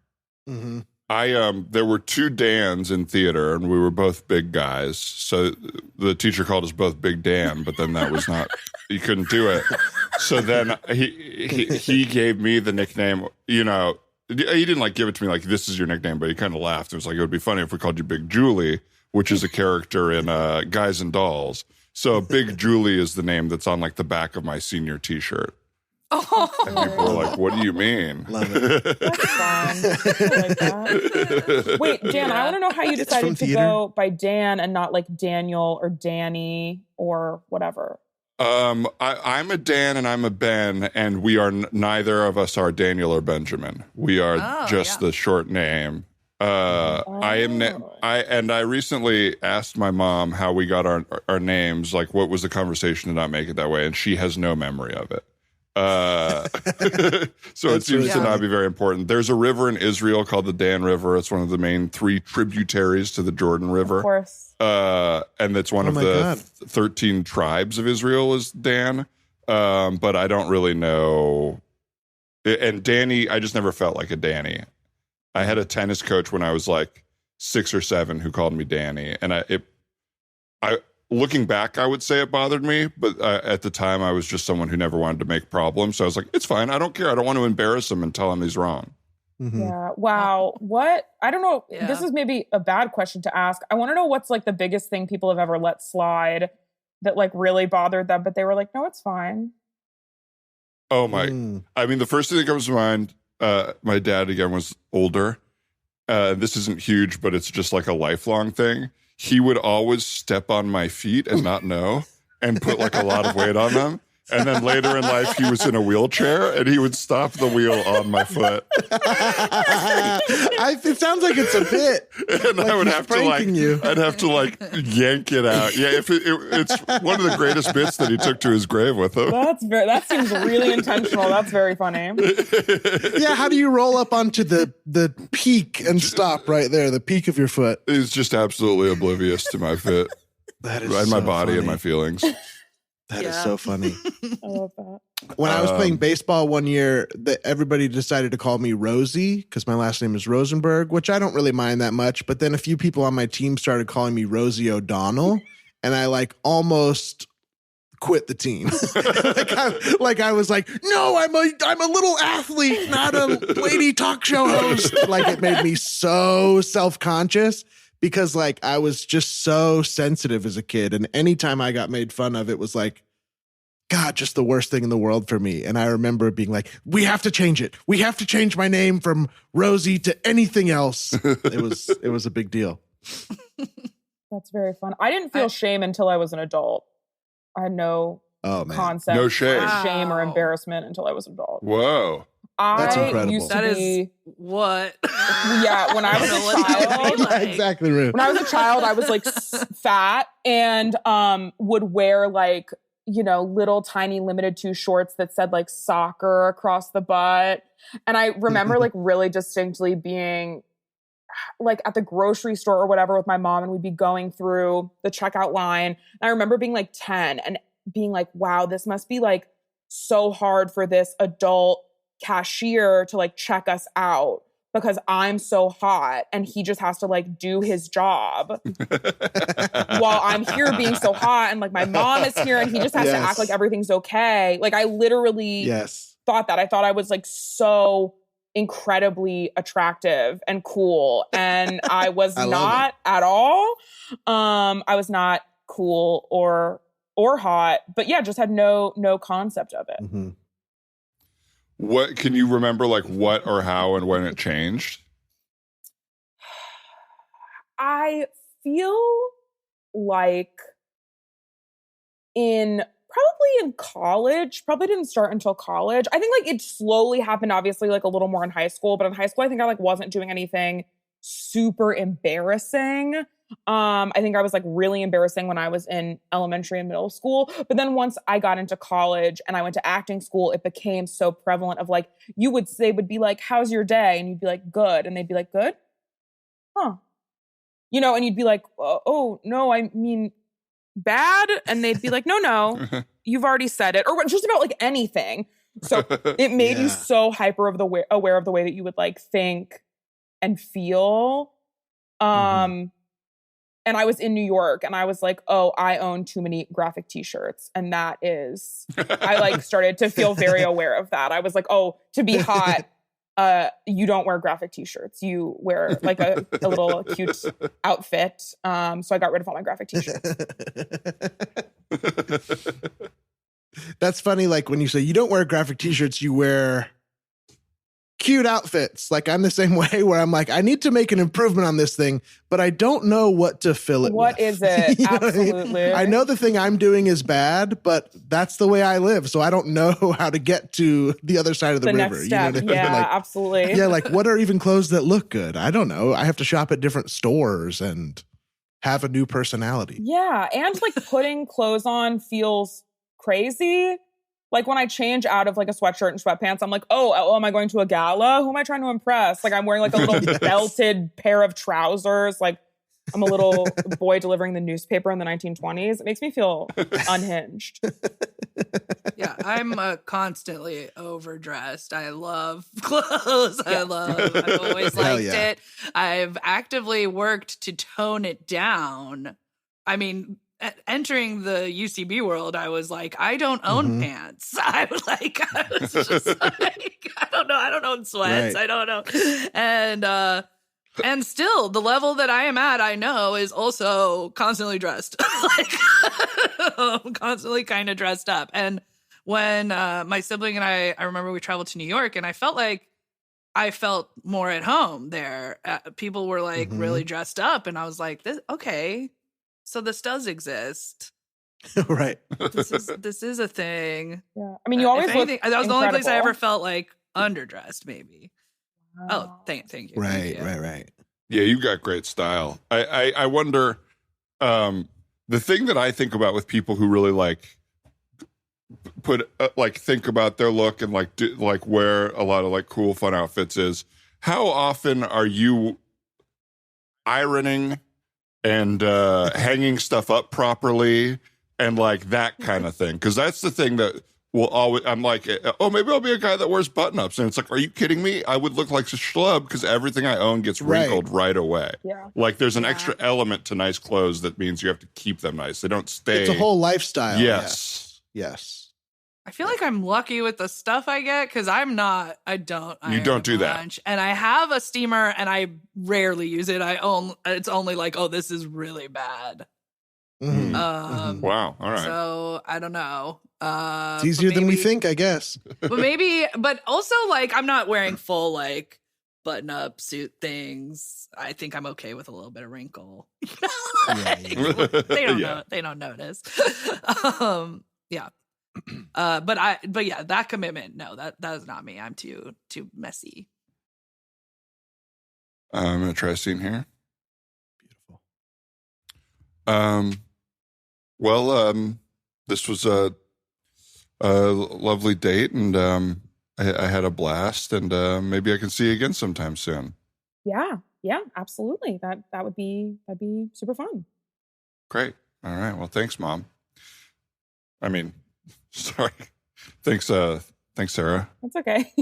Speaker 5: There were 2 Dans in theater, and we were both big guys. So the teacher called us both Big Dan, but then that was not, you couldn't do it. So then he gave me the nickname, he didn't give it to me like, this is your nickname, but he kind of laughed. It was like, it would be funny if we called you Big Julie, which is a character in Guys and Dolls. So Big Julie is the name that's on the back of my senior t-shirt. Oh. And people were like, what do you mean?
Speaker 4: Love it.
Speaker 7: That's fun. I like that. Wait, Dan, I want to know how you decided to go by Dan and not Daniel or Danny or whatever.
Speaker 5: I'm a Dan and I'm a Ben, and we are neither of us are Daniel or Benjamin. We are the short name. I recently asked my mom how we got our names, what was the conversation to not make it that way, and she has no memory of it. So it seems to not be very important. There's a river in Israel called the Dan River. It's one of the main 3 tributaries to the Jordan River.
Speaker 7: Of course.
Speaker 5: And it's one of the 13 tribes of Israel is Dan. But I don't really know. And Danny, I just never felt like a Danny. I had a tennis coach when I was 6 or 7 who called me Danny. And looking back, I would say it bothered me, but at the time, I was just someone who never wanted to make problems. So I was like, it's fine. I don't care. I don't want to embarrass him and tell him he's wrong.
Speaker 7: Yeah. Wow. What? I don't know. Yeah. This is maybe a bad question to ask. I want to know what's the biggest thing people have ever let slide that really bothered them, but they were like, no, it's fine.
Speaker 5: Oh my. I mean, the first thing that comes to mind, my dad again was older. This isn't huge, but it's just a lifelong thing. He would always step on my feet and not know and put a lot of weight on them. And then later in life, he was in a wheelchair and he would stop the wheel on my foot.
Speaker 4: It sounds like it's a bit.
Speaker 5: And I would have to I'd have to yank it out. Yeah, it's one of the greatest bits that he took to his grave with him.
Speaker 7: That seems really intentional. That's very funny.
Speaker 4: Yeah, how do you roll up onto the peak and stop right there, the peak of your foot?
Speaker 5: He's just absolutely oblivious to my fit.
Speaker 4: That is
Speaker 5: and my body and my feelings.
Speaker 4: That is so funny.
Speaker 7: I love that.
Speaker 4: When I was playing baseball one year, everybody decided to call me Rosie because my last name is Rosenberg, which I don't really mind that much. But then a few people on my team started calling me Rosie O'Donnell, and I almost quit the team. I was like, no, I'm a little athlete, not a lady talk show host. Like, it made me so self-conscious because like I was just so sensitive as a kid. And anytime I got made fun of, it was like, God, just the worst thing in the world for me. And I remember being like, we have to change it. We have to change my name from Rosie to anything else. It was a big deal.
Speaker 7: That's very fun. I didn't feel shame until I was an adult. I had no concept,
Speaker 5: no shame,
Speaker 7: shame or embarrassment until I was an adult.
Speaker 5: Whoa,
Speaker 4: that's incredible.
Speaker 7: Used to
Speaker 6: That
Speaker 7: be,
Speaker 6: is what?
Speaker 7: Yeah, when I was a child,
Speaker 4: Yeah, exactly. Ruth.
Speaker 7: when I was a child, I was like fat and would wear like, you know, little tiny limited too shorts that said like soccer across the butt. And I remember like really distinctly being like at the grocery store or whatever with my mom, and we'd be going through the checkout line. And I remember being like 10 and being like, wow, this must be like so hard for this adult cashier to like check us out because I'm so hot and he just has to like do his job while I'm here being so hot and like my mom is here and he just has to act like everything's okay. Like I literally thought that. I thought I was like so incredibly attractive and cool, and I was not at all. I was not cool or hot, but yeah, just had no concept of it.
Speaker 4: Mm-hmm.
Speaker 5: What can you remember, like what or how and when it changed?
Speaker 7: I feel like probably in college, probably didn't start until college. I think like it slowly happened, obviously, like a little more in high school, but in high school, I think I like wasn't doing anything super embarrassing. I think I was like really embarrassing when I was in elementary and middle school. But then once I got into college and I went to acting school, it became so prevalent of like, they would be like, how's your day? And you'd be like, good. And they'd be like, good? Huh. You know, and you'd be like, oh, no, I mean, bad. And they'd be like, no, you've already said it. Or just about like anything. So it made you so hyper aware of the way that you would like think and feel. And I was in New York and I was like, oh, I own too many graphic t-shirts. And that is, I like started to feel very aware of that. I was like, oh, to be hot, you don't wear graphic t-shirts. You wear like a little cute outfit. So I got rid of all my graphic t-shirts.
Speaker 4: That's funny. Like when you say you don't wear graphic t-shirts, you wear cute outfits. Like I'm the same way where I'm like, I need to make an improvement on this thing, but I don't know what to fill it with.
Speaker 7: What is it? Absolutely.
Speaker 4: I know the thing I'm doing is bad, but that's the way I live. So I don't know how to get to the other side of the river.
Speaker 7: Next step.
Speaker 4: You know what I mean? Like,
Speaker 7: absolutely.
Speaker 4: Yeah, like what are even clothes that look good? I don't know. I have to shop at different stores and have a new personality.
Speaker 7: Yeah, and like putting clothes on feels crazy. Like when I change out of like a sweatshirt and sweatpants, I'm like, oh, am I going to a gala? Who am I trying to impress? Like I'm wearing like a little belted pair of trousers. Like I'm a little boy delivering the newspaper in the 1920s. It makes me feel unhinged.
Speaker 6: Yeah, I'm constantly overdressed. I love clothes. I've always liked it. I've actively worked to tone it down. I mean, entering the UCB world, I was like, I don't own pants. I was just like, I don't own sweats. Right. I don't know. And still the level that I am at, I know is also constantly dressed, like constantly kind of dressed up. And when my sibling and I remember we traveled to New York and I felt more at home there. People were like really dressed up and I was like, okay. So this does exist.
Speaker 4: Right.
Speaker 6: This is a thing.
Speaker 7: Yeah. I mean, you always look
Speaker 6: that was the only place I ever felt like underdressed, maybe. Wow. Oh, thank you.
Speaker 4: Right.
Speaker 5: Yeah, you got great style. I wonder, the thing that I think about with people who really like think about their look and like wear a lot of like cool, fun outfits is how often are you ironing and hanging stuff up properly and like that kind of thing, because that's the thing that will always, I'm like, oh, maybe I'll be a guy that wears button-ups, and it's like, are you kidding me? I would look like a schlub because everything I own gets wrinkled right away. Like there's an extra element to nice clothes that means you have to keep them nice. They don't stay.
Speaker 4: It's a whole lifestyle.
Speaker 5: Yes.
Speaker 4: Yes.
Speaker 6: I feel like I'm lucky with the stuff I get because I'm not. I don't.
Speaker 5: You don't do that.
Speaker 6: Lunch. And I have a steamer, and I rarely use it. It's only like, oh, this is really bad.
Speaker 4: Mm-hmm.
Speaker 5: Wow. All right.
Speaker 6: So I don't know.
Speaker 4: It's easier than we think, I guess.
Speaker 6: But also like I'm not wearing full like button up suit things. I think I'm okay with a little bit of wrinkle. They don't know. They don't notice. Yeah. But yeah, that commitment. No, that is not me. I'm too messy.
Speaker 5: I'm gonna try a scene here.
Speaker 4: Beautiful.
Speaker 5: Well, this was a lovely date, and I had a blast, and maybe I can see you again sometime soon.
Speaker 7: Yeah, absolutely. That'd be super fun.
Speaker 5: Great. All right. Well, thanks, Mom. I mean, sorry. Thanks, Sarah.
Speaker 7: That's okay.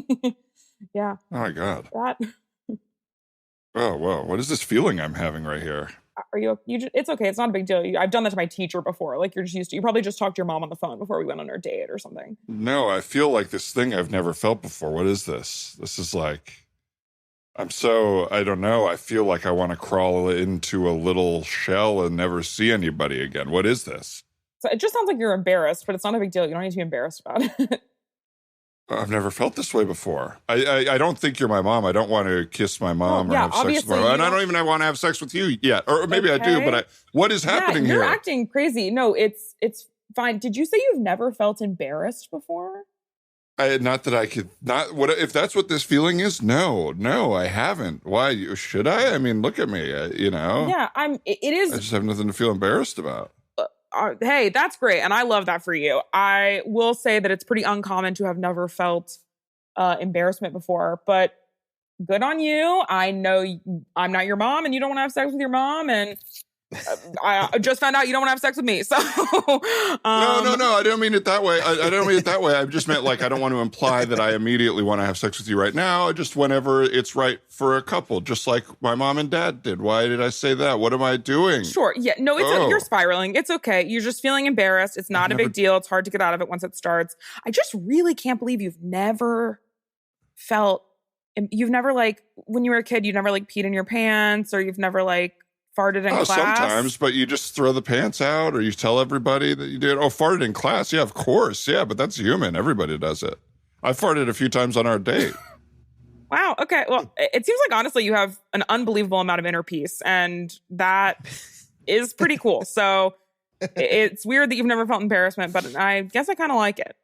Speaker 7: Yeah.
Speaker 5: Oh my God.
Speaker 7: That.
Speaker 5: Oh, whoa. What is this feeling I'm having right here?
Speaker 7: Are you? It's okay. It's not a big deal. I've done that to my teacher before. Like you're just used to. You probably just talked to your mom on the phone before we went on our date or something.
Speaker 5: No, I feel like this thing I've never felt before. What is this? This is like, I don't know. I feel like I want to crawl into a little shell and never see anybody again. What is this?
Speaker 7: So it just sounds like you're embarrassed, but it's not a big deal. You don't need to be embarrassed about it.
Speaker 5: I've never felt this way before. I don't think you're my mom. I don't want to kiss my mom or have sex with my mom. And I don't even want to have sex with you yet. Or maybe I do, but what is happening here?
Speaker 7: You're acting crazy. No, it's fine. Did you say you've never felt embarrassed before?
Speaker 5: Not that I could not. What if that's what this feeling is? No, I haven't. Why should I? I mean, look at me.
Speaker 7: Yeah, it is.
Speaker 5: I just have nothing to feel embarrassed about.
Speaker 7: Hey, that's great. And I love that for you. I will say that it's pretty uncommon to have never felt embarrassment before, but good on you. I know I'm not your mom and you don't want to have sex with your mom. And I just found out you don't want to have sex with me. So
Speaker 5: no. I don't mean it that way. I don't mean it that way. I just meant like I don't want to imply that I immediately want to have sex with you right now. Just whenever it's right for a couple, just like my mom and dad did. Why did I say that? What am I doing?
Speaker 7: Sure. Yeah. No, you're spiraling. It's okay. You're just feeling embarrassed. It's not a big deal. It's hard to get out of it once it starts. I just really can't believe you've never like when you were a kid, you've never like peed in your pants or you've never like farted in class?
Speaker 5: Sometimes, but you just throw the pants out or you tell everybody that you did. Oh, farted in class? Yeah, of course. Yeah, but that's human. Everybody does it. I farted a few times on our date.
Speaker 7: Wow. Okay. Well, it seems like, honestly, you have an unbelievable amount of inner peace, and that is pretty cool. So it's weird that you've never felt embarrassment, but I guess I kind of like it.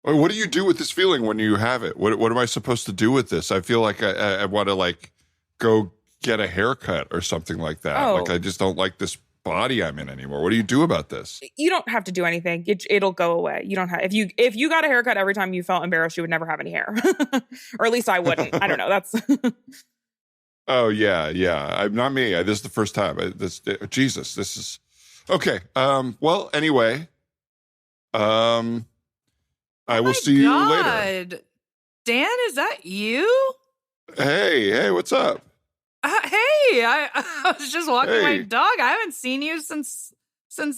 Speaker 5: What do you do with this feeling when you have it? What am I supposed to do with this? I feel like I want to like go get a haircut or something like that.
Speaker 7: Oh.
Speaker 5: Like I just don't like this body I'm in anymore. What do you do about this?
Speaker 7: You don't have to do anything. It'll go away. You don't have if you got a haircut every time you felt embarrassed, you would never have any hair. Or at least I wouldn't. I don't know. That's
Speaker 5: Oh yeah. I'm not me. This is the first time. Jesus, this is okay. Well, anyway, I will see you later.
Speaker 6: Dan, is that you?
Speaker 5: Hey, what's up?
Speaker 6: Hey, I was just walking my dog. I haven't seen you since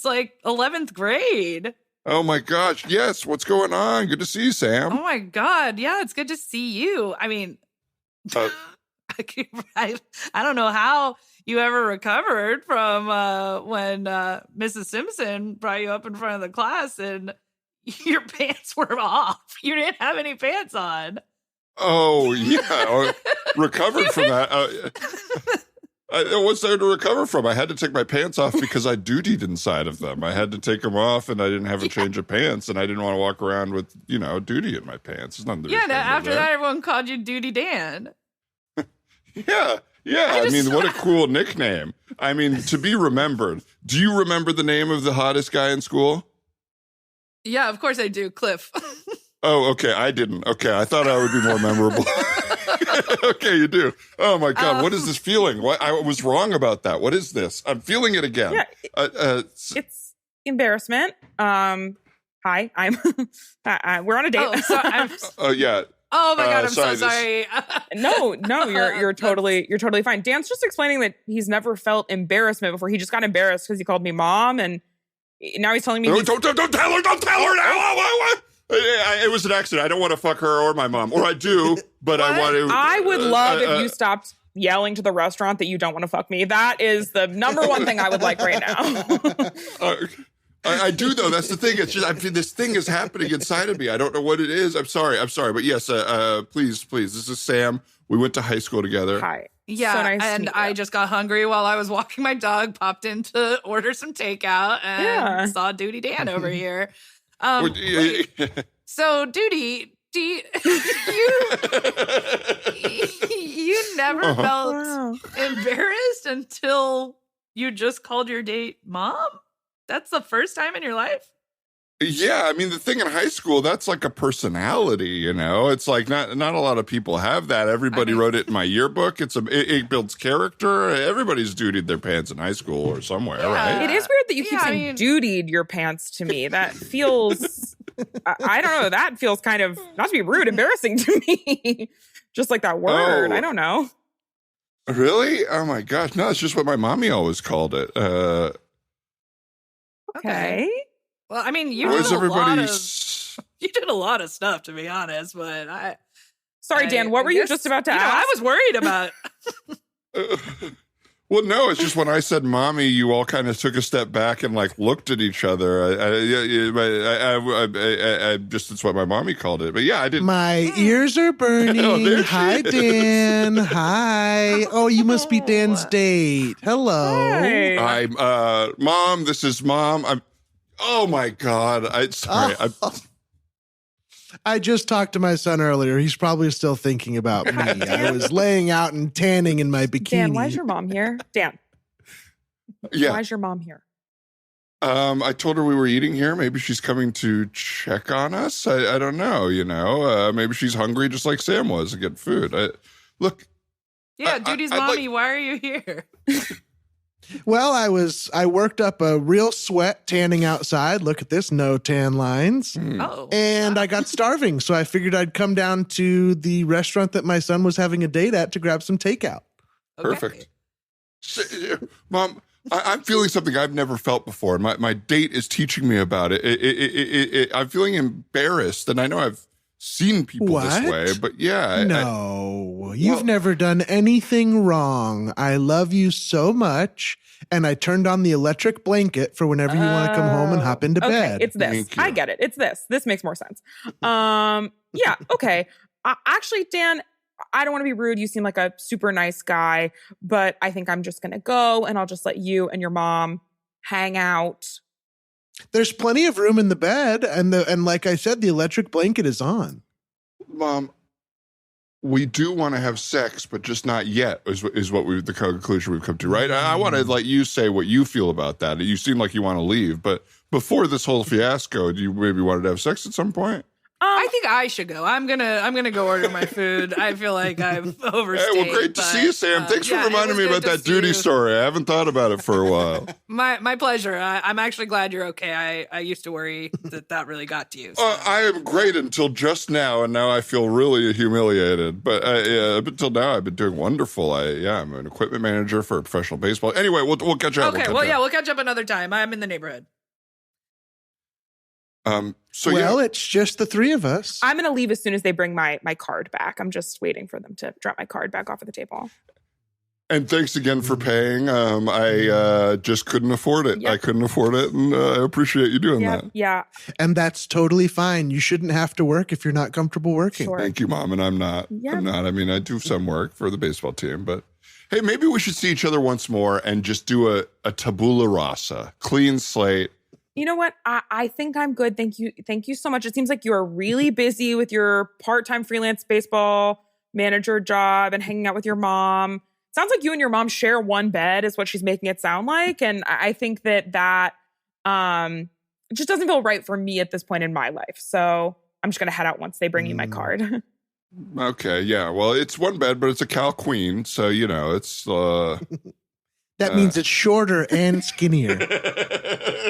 Speaker 6: like 11th grade.
Speaker 5: Oh my gosh, yes. What's going on? Good to see you, Sam.
Speaker 6: Oh my God, yeah, it's good to see you. I mean, I don't know how you ever recovered from when Mrs. Simpson brought you up in front of the class and your pants were off. You didn't have any pants on.
Speaker 5: Oh, yeah. Recovered from that. What's there to recover from? I had to take my pants off because I dutied inside of them. I had to take them off and I didn't have a change of pants and I didn't want to walk around with, duty in my pants. It's nothing to
Speaker 6: after that, everyone called you Duty Dan.
Speaker 5: Yeah. I mean, what a cool nickname. I mean, to be remembered. Do you remember the name of the hottest guy in school?
Speaker 6: Yeah, of course I do. Cliff.
Speaker 5: Oh, okay. I didn't. Okay. I thought I would be more memorable. Okay, you do. Oh my God. What is this feeling? What I was wrong about that. What is this? I'm feeling it again.
Speaker 7: Yeah, it's embarrassment. Hi, I'm we're on a date.
Speaker 5: Oh, yeah.
Speaker 6: Oh my God, I'm so sorry.
Speaker 7: No, you're totally fine. Dan's just explaining that he's never felt embarrassment before. He just got embarrassed because he called me mom, and Now he's telling me.
Speaker 5: Don't tell her. Don't tell her now. It was an accident. I don't want to fuck her or my mom, or I do, but I want to.
Speaker 7: I would love if you stopped yelling to the restaurant that you don't want to fuck me. That is the number one thing I would like right now.
Speaker 5: I do though. That's the thing. It's just this thing is happening inside of me. I don't know what it is. I'm sorry. But yes, please. This is Sam. We went to high school together.
Speaker 7: Hi.
Speaker 6: Yeah,
Speaker 7: so nice
Speaker 6: and I just got hungry while I was walking my dog, popped in to order some takeout, and saw Duty Dan over here. So, Duty, you never felt embarrassed until you just called your date mom? That's the first time in your life?
Speaker 5: Yeah, I mean, the thing in high school, that's like a personality, you know? It's like not a lot of people have that. Everybody wrote it in my yearbook. It builds character. Everybody's dutied their pants in high school or somewhere, right?
Speaker 7: It is weird that you keep saying dutied your pants to me. That feels, I don't know, that feels kind of, not to be rude, embarrassing to me. Just like that word. I don't know.
Speaker 5: Really? Oh my gosh. No, it's just what my mommy always called it.
Speaker 7: Okay.
Speaker 6: Well, I mean, you did a lot of stuff, to be honest, but
Speaker 7: Sorry, Dan, what were you just about to ask?
Speaker 6: I was worried about.
Speaker 5: Well, no, it's just when I said mommy, you all kind of took a step back and like looked at each other. I just, it's what my mommy called it. But yeah, I didn't.
Speaker 4: My ears are burning. Hi, Dan. Hi. Oh, you must be Dan's date. Hello.
Speaker 7: Hi.
Speaker 5: I'm, Mom, this is Mom. Oh my God.
Speaker 4: I just talked to my son earlier. He's probably still thinking about me. I was laying out and tanning in my bikini.
Speaker 7: Dan, why is your mom here? Dan.
Speaker 5: Yeah.
Speaker 7: Why is your mom here?
Speaker 5: I told her we were eating here. Maybe she's coming to check on us. I don't know, you know. Maybe she's hungry just like Sam was to get food. Look.
Speaker 6: Yeah, Duty's mommy, why are you here?
Speaker 4: Well, I worked up a real sweat tanning outside. Look at this, no tan lines.
Speaker 6: Oh.
Speaker 4: And I got starving, so I figured I'd come down to the restaurant that my son was having a date at to grab some takeout.
Speaker 6: Okay.
Speaker 5: Perfect. Mom, I'm feeling something I've never felt before. My date is teaching me about it. I'm feeling embarrassed, and I know I've seen people this way, but yeah.
Speaker 4: No, you've never done anything wrong. I love you so much. And I turned on the electric blanket for whenever you want to come home and hop into bed.
Speaker 7: It's this. I get it. It's this. This makes more sense. Yeah. Okay. Actually, Dan, I don't want to be rude. You seem like a super nice guy, but I think I'm just going to go and I'll just let you and your mom hang out.
Speaker 4: There's plenty of room in the bed, and like I said, the electric blanket is on.
Speaker 5: Mom, we do want to have sex, but just not yet. Is what the conclusion we've come to, right? I want to let you say what you feel about that. You seem like you want to leave, but before this whole fiasco, do you maybe wanted to have sex at some point?
Speaker 6: I think I should go. I'm gonna go order my food. I feel like I've overstayed.
Speaker 5: Hey, well, great to see you, Sam. Thanks for reminding me about that duty story. I haven't thought about it for a while.
Speaker 6: My pleasure. I'm actually glad you're okay. I used to worry that really got to you. So.
Speaker 5: I am great until just now, and now I feel really humiliated. But up until now, I've been doing wonderful. I'm an equipment manager for professional baseball. Anyway, we'll catch up.
Speaker 6: Okay, we'll catch up another time. I'm in the neighborhood.
Speaker 4: It's just the three of us.
Speaker 7: I'm going to leave as soon as they bring my card back. I'm just waiting for them to drop my card back off of the table.
Speaker 5: And thanks again for paying. I just couldn't afford it. Yep. I couldn't afford it, and I appreciate you doing that.
Speaker 7: Yeah.
Speaker 4: And that's totally fine. You shouldn't have to work if you're not comfortable working.
Speaker 7: Sure.
Speaker 5: Thank you, Mom, and I'm not. Yep. I'm not. I mean, I do some work for the baseball team, but hey, maybe we should see each other once more and just do a tabula rasa, clean slate.
Speaker 7: You know what? I think I'm good. Thank you. Thank you so much. It seems like you are really busy with your part-time freelance baseball manager job and hanging out with your mom. Sounds like you and your mom share one bed is what she's making it sound like. And I think that just doesn't feel right for me at this point in my life. So I'm just going to head out once they bring you my card.
Speaker 5: Okay. Yeah. Well, it's one bed, but it's a Cal Queen. So, you know, it's...
Speaker 4: That means it's shorter and skinnier.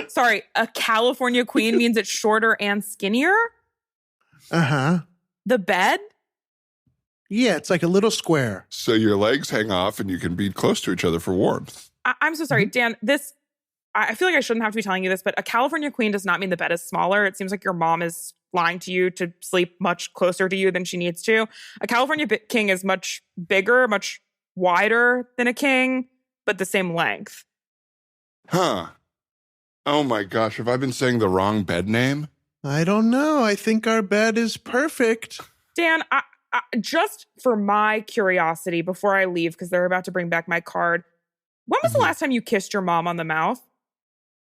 Speaker 7: Sorry, a California queen means it's shorter and skinnier?
Speaker 4: Uh-huh.
Speaker 7: The bed?
Speaker 4: Yeah, it's like a little square.
Speaker 5: So your legs hang off and you can be close to each other for warmth.
Speaker 7: I'm so sorry, Dan. I feel like I shouldn't have to be telling you this, but a California queen does not mean the bed is smaller. It seems like your mom is lying to you to sleep much closer to you than she needs to. A California king is much bigger, much wider than a king, but the same length.
Speaker 5: Huh. Oh my gosh, have I been saying the wrong bed name?
Speaker 4: I don't know. I think our bed is perfect.
Speaker 7: Dan, I just for my curiosity before I leave, because they're about to bring back my card, when was the last time you kissed your mom on the mouth?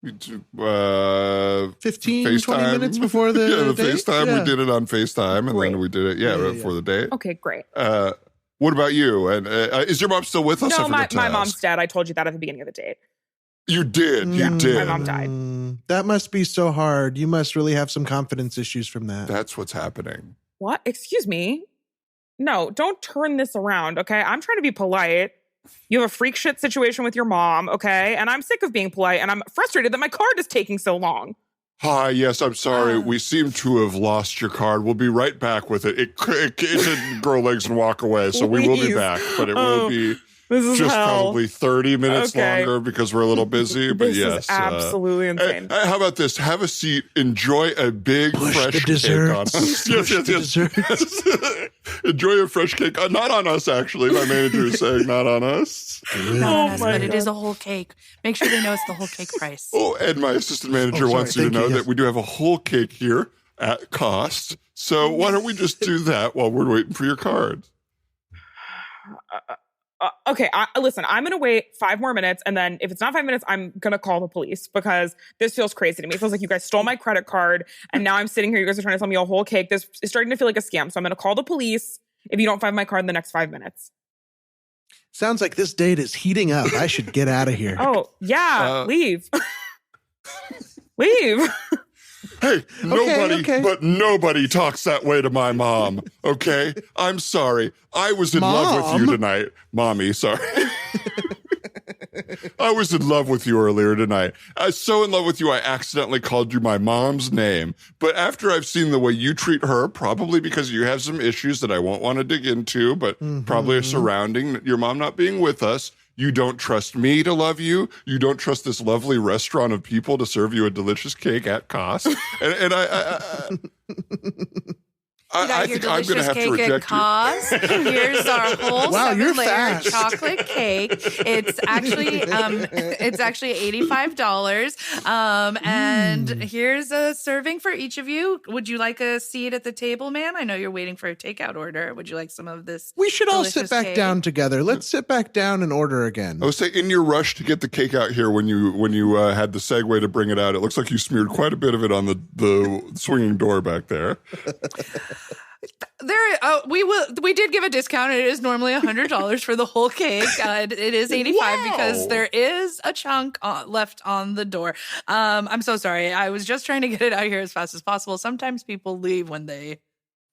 Speaker 4: 15, 20 minutes before the date?
Speaker 5: FaceTime. Yeah. We did it on FaceTime, and then we did it, before the date.
Speaker 7: Okay, great.
Speaker 5: What about you? And is your mom still with us?
Speaker 7: No, my mom's dead. I told you that at the beginning of the date.
Speaker 5: You did. You did.
Speaker 7: My mom died.
Speaker 4: That must be so hard. You must really have some confidence issues from that.
Speaker 5: That's what's happening.
Speaker 7: What? Excuse me? No, don't turn this around, okay? I'm trying to be polite. You have a freak shit situation with your mom, okay? And I'm sick of being polite, and I'm frustrated that my card is taking so long.
Speaker 5: Hi, yes, I'm sorry. We seem to have lost your card. We'll be right back with it. It didn't grow legs and walk away, so we will be back. But it will be just probably 30 minutes longer because we're a little busy. But
Speaker 7: this is absolutely insane.
Speaker 5: How about this? Have a seat. Enjoy a big fresh cake on us. Yes. Enjoy a fresh cake. Not on us, actually. My manager is saying not on us.
Speaker 6: Not on us, but it is a whole cake. Make sure they know it's the whole cake price.
Speaker 5: Oh, and my assistant manager wants you to know that we do have a whole cake here at cost. So why don't we just do that while we're waiting for your card?
Speaker 7: Okay, listen, I'm going to wait 5 more minutes, and then if it's not 5 minutes, I'm going to call the police because this feels crazy to me. It feels like you guys stole my credit card, and now I'm sitting here, you guys are trying to sell me a whole cake. This is starting to feel like a scam, so I'm going to call the police if you don't find my card in the next 5 minutes.
Speaker 4: Sounds like this date is heating up. I should get out of here.
Speaker 7: Oh, yeah, leave. Leave.
Speaker 5: Hey, nobody talks that way to my mom, okay? I'm sorry. I was in love with you tonight. Mommy, sorry. I was in love with you earlier tonight. I was so in love with you, I accidentally called you my mom's name. But after I've seen the way you treat her, probably because you have some issues that I won't want to dig into, but probably are surrounding your mom not being with us, you don't trust me to love you. You don't trust this lovely restaurant of people to serve you a delicious cake at cost. And I think I'm going to have to reject you.
Speaker 6: Here's our whole 7-layer chocolate cake. It's actually $85. And here's a serving for each of you. Would you like a seat at the table, ma'am? I know you're waiting for a takeout order. Would you like some of this?
Speaker 4: We should all sit back down together. Let's sit back down and order again.
Speaker 5: I was saying, in your rush to get the cake out here, when you had the segue to bring it out, it looks like you smeared quite a bit of it on the swinging door back there.
Speaker 6: We did give a discount. It is normally $100 for the whole cake. It is $85 because there is a chunk left on the door. I'm so sorry. I was just trying to get it out here as fast as possible. Sometimes people leave when they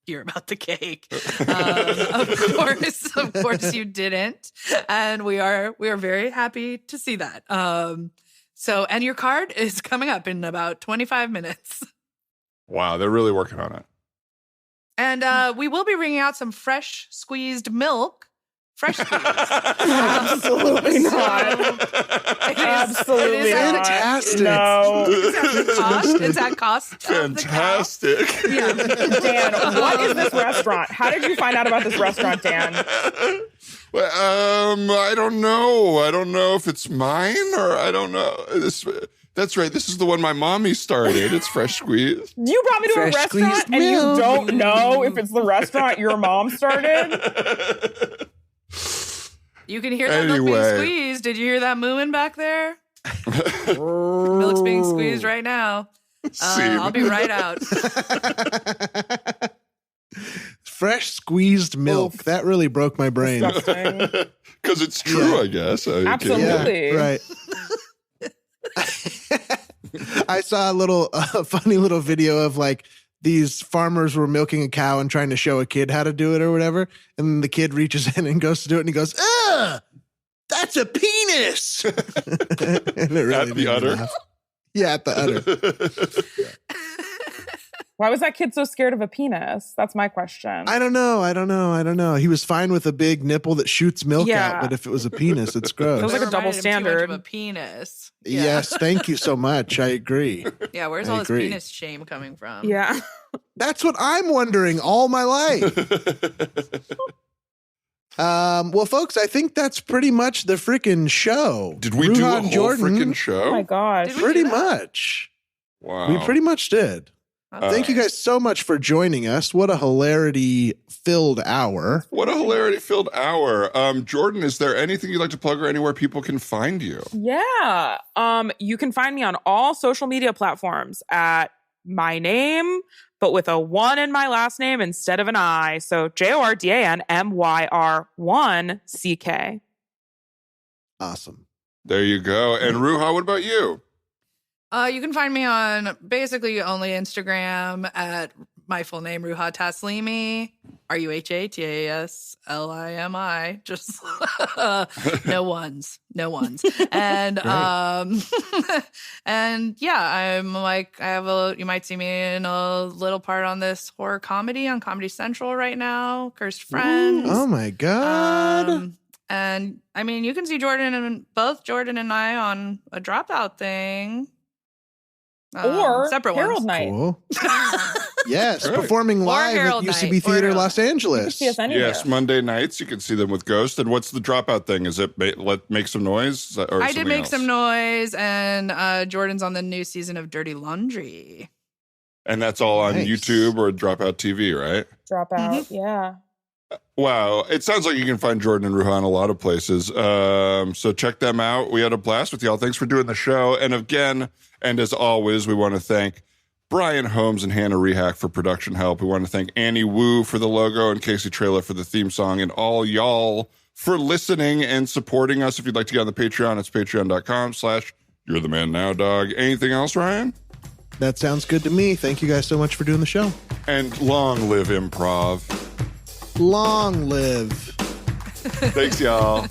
Speaker 6: hear about the cake. Of course you didn't. And we are very happy to see that. And your card is coming up in about 25 minutes.
Speaker 5: Wow, they're really working on it.
Speaker 6: And we will be bringing out some fresh squeezed milk. Fresh squeezed.
Speaker 7: Absolutely not. Absolutely not.
Speaker 4: Fantastic.
Speaker 7: No.
Speaker 6: It's at cost.
Speaker 5: Fantastic.
Speaker 7: Yeah. Dan, what is this restaurant? How did you find out about this restaurant, Dan?
Speaker 5: Well, I don't know. I don't know if it's mine or I don't know. That's right. This is the one my mommy started. It's Fresh Squeezed.
Speaker 7: You brought me to a restaurant and you don't know if it's the restaurant your mom started?
Speaker 6: You can hear that milk being squeezed. Did you hear that mooing back there? Milk's being squeezed right now. I'll be right out.
Speaker 4: Fresh squeezed milk. That really broke my brain.
Speaker 5: Because it's true, I guess.
Speaker 7: Absolutely.
Speaker 4: Yeah, right. I saw a funny little video of like these farmers were milking a cow and trying to show a kid how to do it or whatever. And then the kid reaches in and goes to do it and he goes, "Ugh, that's a penis." And it really
Speaker 5: at the udder?
Speaker 4: Yeah, at the udder.
Speaker 7: Why was that kid so scared of a penis? That's my question.
Speaker 4: I don't know. He was fine with a big nipple that shoots milk out, but if it was a penis, it's gross.
Speaker 7: It was like a double standard.
Speaker 6: Too much of a penis. Yeah.
Speaker 4: Yes, thank you so much. I agree.
Speaker 6: Yeah, where's all this penis shame coming from?
Speaker 7: Yeah.
Speaker 4: That's what I'm wondering all my life. Well, folks, I think that's pretty much the freaking show.
Speaker 5: Did we do a whole freaking show?
Speaker 7: Oh my gosh.
Speaker 4: Pretty much.
Speaker 5: Wow.
Speaker 4: We pretty much did. Thank you guys so much for joining us. What a hilarity-filled hour.
Speaker 5: Jordan, is there anything you'd like to plug or anywhere people can find you?
Speaker 7: Yeah. You can find me on all social media platforms at my name, but with a 1 in my last name instead of an I. So JordanMyr1CK.
Speaker 4: Awesome.
Speaker 5: There you go. And Ruha, what about you?
Speaker 6: You can find me on basically only Instagram at my full name, Ruha Taslimi, RuhaTaslimi. Just no ones. And and yeah, I'm like, you might see me in a little part on this horror comedy on Comedy Central right now, Cursed Friends.
Speaker 4: Ooh, oh my God.
Speaker 6: And I mean, you can see both Jordan and I on a Dropout thing.
Speaker 7: Or
Speaker 6: separate
Speaker 7: Herald
Speaker 6: ones.
Speaker 7: Night.
Speaker 4: Cool. Yes, performing live at UCB Theater Los Angeles.
Speaker 5: Yes, Monday nights. You can see them with Ghost. And what's the Dropout thing? Is it make some noise? Or
Speaker 6: I did make some noise, and Jordan's on the new season of Dirty Laundry.
Speaker 5: And that's all on YouTube or Dropout TV, right?
Speaker 7: Dropout, yeah.
Speaker 5: Wow. It sounds like you can find Jordan and Ruha in a lot of places. So check them out. We had a blast with y'all. Thanks for doing the show. And again, and as always, we want to thank Brian Holmes and Hannah Rehack for production help. We want to thank Annie Wu for the logo and Casey Trailer for the theme song, and all y'all for listening and supporting us. If you'd like to get on the Patreon, it's patreon.com/You're the Man Now Dog. Anything else, Ryan?
Speaker 4: That sounds good to me. Thank you guys so much for doing the show.
Speaker 5: And long live improv.
Speaker 4: Long live.
Speaker 5: Thanks, y'all.